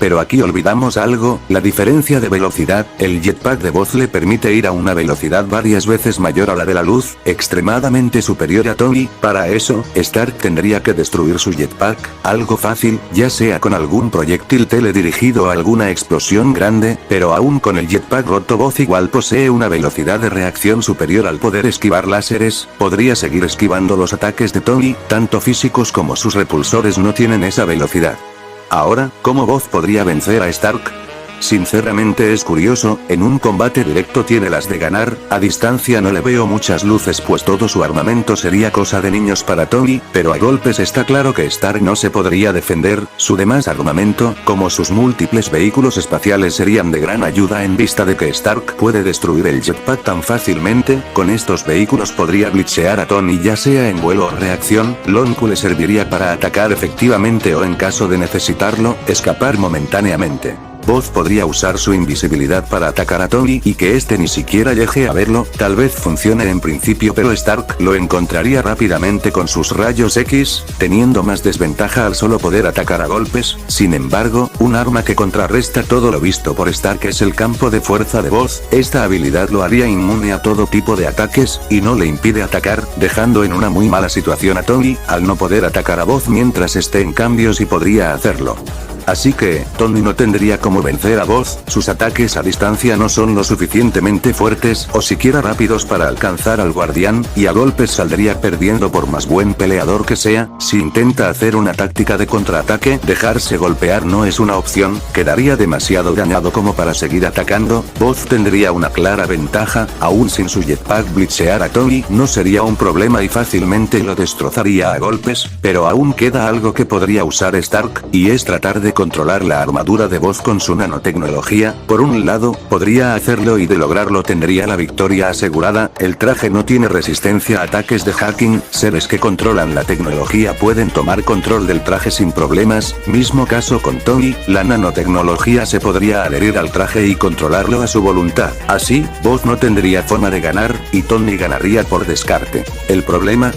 [SPEAKER 2] Pero aquí olvidamos algo, la diferencia de velocidad, el jetpack de Vox le permite ir a una velocidad varias veces mayor a la de la luz, extremadamente superior a Tony, para eso, Stark tendría que destruir su jetpack, algo fácil, ya sea con algún proyectil teledirigido o alguna explosión grande, pero aún con el jetpack roto Vox igual posee una velocidad de reacción superior al poder esquivar láseres, podría seguir esquivando los ataques de Tony, tanto físicos como sus repulsores no tienen esa velocidad. Ahora, ¿cómo Vox podría vencer a Stark? Sinceramente es curioso, en un combate directo tiene las de ganar, a distancia no le veo muchas luces pues todo su armamento sería cosa de niños para Tony, pero a golpes está claro que Stark no se podría defender, su demás armamento, como sus múltiples vehículos espaciales serían de gran ayuda en vista de que Stark puede destruir el jetpack tan fácilmente, con estos vehículos podría glitchear a Tony ya sea en vuelo o reacción, Lonku le serviría para atacar efectivamente o en caso de necesitarlo, escapar momentáneamente. Buzz podría usar su invisibilidad para atacar a Tony y que este ni siquiera llegue a verlo, tal vez funcione en principio pero Stark lo encontraría rápidamente con sus rayos X, teniendo más desventaja al solo poder atacar a golpes, sin embargo, un arma que contrarresta todo lo visto por Stark es el campo de fuerza de Buzz, esta habilidad lo haría inmune a todo tipo de ataques, y no le impide atacar, dejando en una muy mala situación a Tony, al no poder atacar a Buzz mientras esté en cambio sí podría hacerlo. Así que, Tony no tendría como vencer a Buzz, sus ataques a distancia no son lo suficientemente fuertes o siquiera rápidos para alcanzar al guardián, y a golpes saldría perdiendo por más buen peleador que sea, si intenta hacer una táctica de contraataque, dejarse golpear no es una opción, quedaría demasiado dañado como para seguir atacando, Buzz tendría una clara ventaja, aún sin su jetpack glitchear a Tony no sería un problema y fácilmente lo destrozaría a golpes, pero aún queda algo que podría usar Stark, y es tratar de controlar la armadura de Buzz con su nanotecnología, por un lado, podría hacerlo y de lograrlo tendría la victoria asegurada, el traje no tiene resistencia a ataques de hacking, seres que controlan la tecnología pueden tomar control del traje sin problemas, mismo caso con Tony, la nanotecnología se podría adherir al traje y controlarlo a su voluntad, así, Buzz no tendría forma de ganar, y Tony ganaría por descarte. El problema,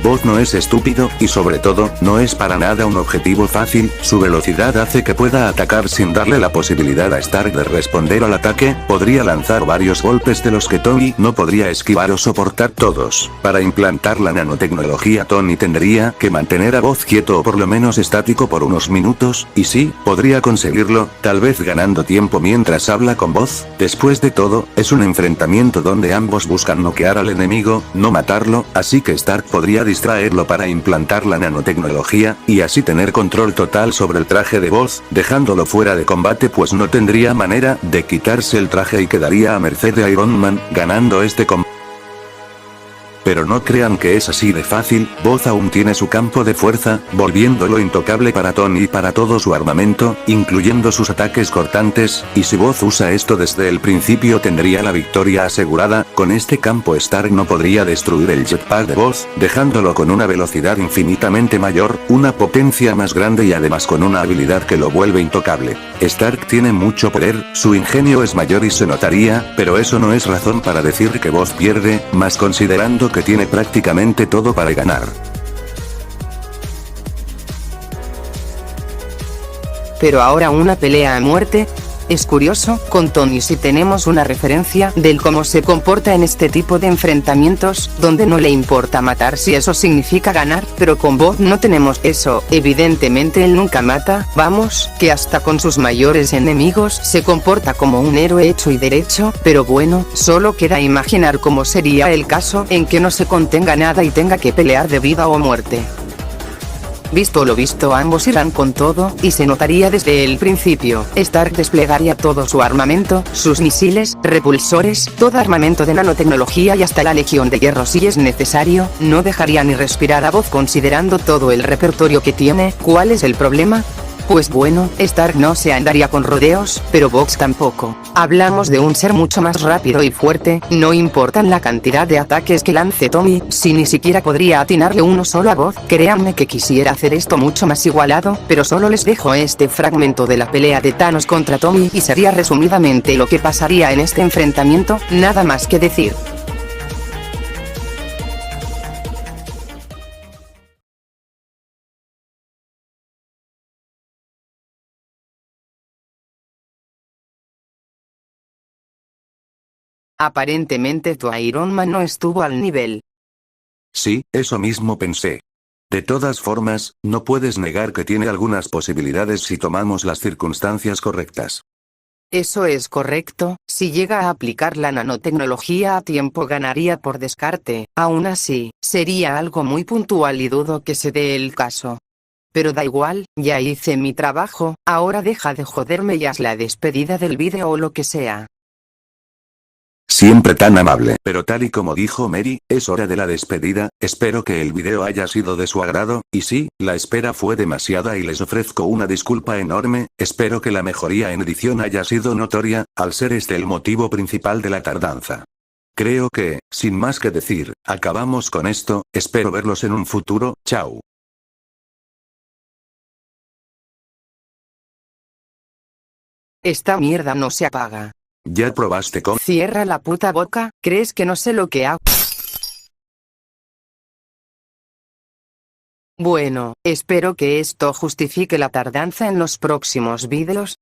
[SPEAKER 2] Buzz no es estúpido, y sobre todo, no es para nada un objetivo fácil, su velocidad hace que pueda atacar sin darle la posibilidad a Stark de responder al ataque, podría lanzar varios golpes de los que Tony no podría esquivar o soportar todos. Para implantar la nanotecnología Tony tendría que mantener a Buzz quieto o por lo menos estático por unos minutos, y sí, podría conseguirlo, tal vez ganando tiempo mientras habla con Buzz, después de todo, es un enfrentamiento donde ambos buscan noquear al enemigo, no matarlo, así que Stark podría distraerlo para implantar la nanotecnología, y así tener control total sobre el traje de Buzz, dejándolo fuera de combate pues no tendría manera de quitarse el traje y quedaría a merced de Iron Man, ganando este combate. Pero no crean que es así de fácil, Buzz aún tiene su campo de fuerza, volviéndolo intocable para Tony y para todo su armamento, incluyendo sus ataques cortantes, y si Buzz usa esto desde el principio tendría la victoria asegurada, con este campo Stark no podría destruir el jetpack de Buzz, dejándolo con una velocidad infinitamente mayor, una potencia más grande y además con una habilidad que lo vuelve intocable. Stark tiene mucho poder, su ingenio es mayor y se notaría, pero eso no es razón para decir que Buzz pierde, más considerando que tiene prácticamente todo para ganar.
[SPEAKER 3] Pero ahora una pelea a muerte. Es curioso, con Tony sí tenemos una referencia del cómo se comporta en este tipo de enfrentamientos, donde no le importa matar si eso significa ganar, pero con Buzz no tenemos eso, evidentemente él nunca mata, vamos, que hasta con sus mayores enemigos se comporta como un héroe hecho y derecho, pero bueno, solo queda imaginar cómo sería el caso en que no se contenga nada y tenga que pelear de vida o muerte. Visto lo visto, ambos irán con todo, y se notaría desde el principio. Stark desplegaría todo su armamento, sus misiles, repulsores, todo armamento de nanotecnología y hasta la Legión de Hierro si es necesario, no dejaría ni respirar a Buzz considerando todo el repertorio que tiene. ¿Cuál es el problema? Pues bueno, Stark no se andaría con rodeos, pero Buzz tampoco. Hablamos de un ser mucho más rápido y fuerte, no importan la cantidad de ataques que lance Tony, si ni siquiera podría atinarle uno solo a Buzz, créanme que quisiera hacer esto mucho más igualado, pero solo les dejo este fragmento de la pelea de Thanos contra Tommy y sería resumidamente lo que pasaría en este enfrentamiento, nada más que decir. Aparentemente tu Iron Man no estuvo al nivel.
[SPEAKER 2] Sí, eso mismo pensé. De todas formas, no puedes negar que tiene algunas posibilidades si tomamos las circunstancias correctas.
[SPEAKER 3] Eso es correcto, si llega a aplicar la nanotecnología a tiempo ganaría por descarte, aún así, sería algo muy puntual y dudo que se dé el caso. Pero da igual, ya hice mi trabajo, ahora deja de joderme y haz la despedida del vídeo o lo que sea.
[SPEAKER 2] Siempre tan amable. Pero tal y como dijo Mary, es hora de la despedida, espero que el video haya sido de su agrado, y sí, la espera fue demasiada y les ofrezco una disculpa enorme, espero que la mejoría en edición haya sido notoria, al ser este el motivo principal de la tardanza. Creo que, sin más que decir, acabamos con esto, espero verlos en un futuro, chao.
[SPEAKER 3] Esta mierda no se apaga.
[SPEAKER 2] ¿Ya probaste con?
[SPEAKER 3] Cierra la puta boca, ¿crees que no sé lo que hago? Bueno, espero que esto justifique la tardanza en los próximos vídeos.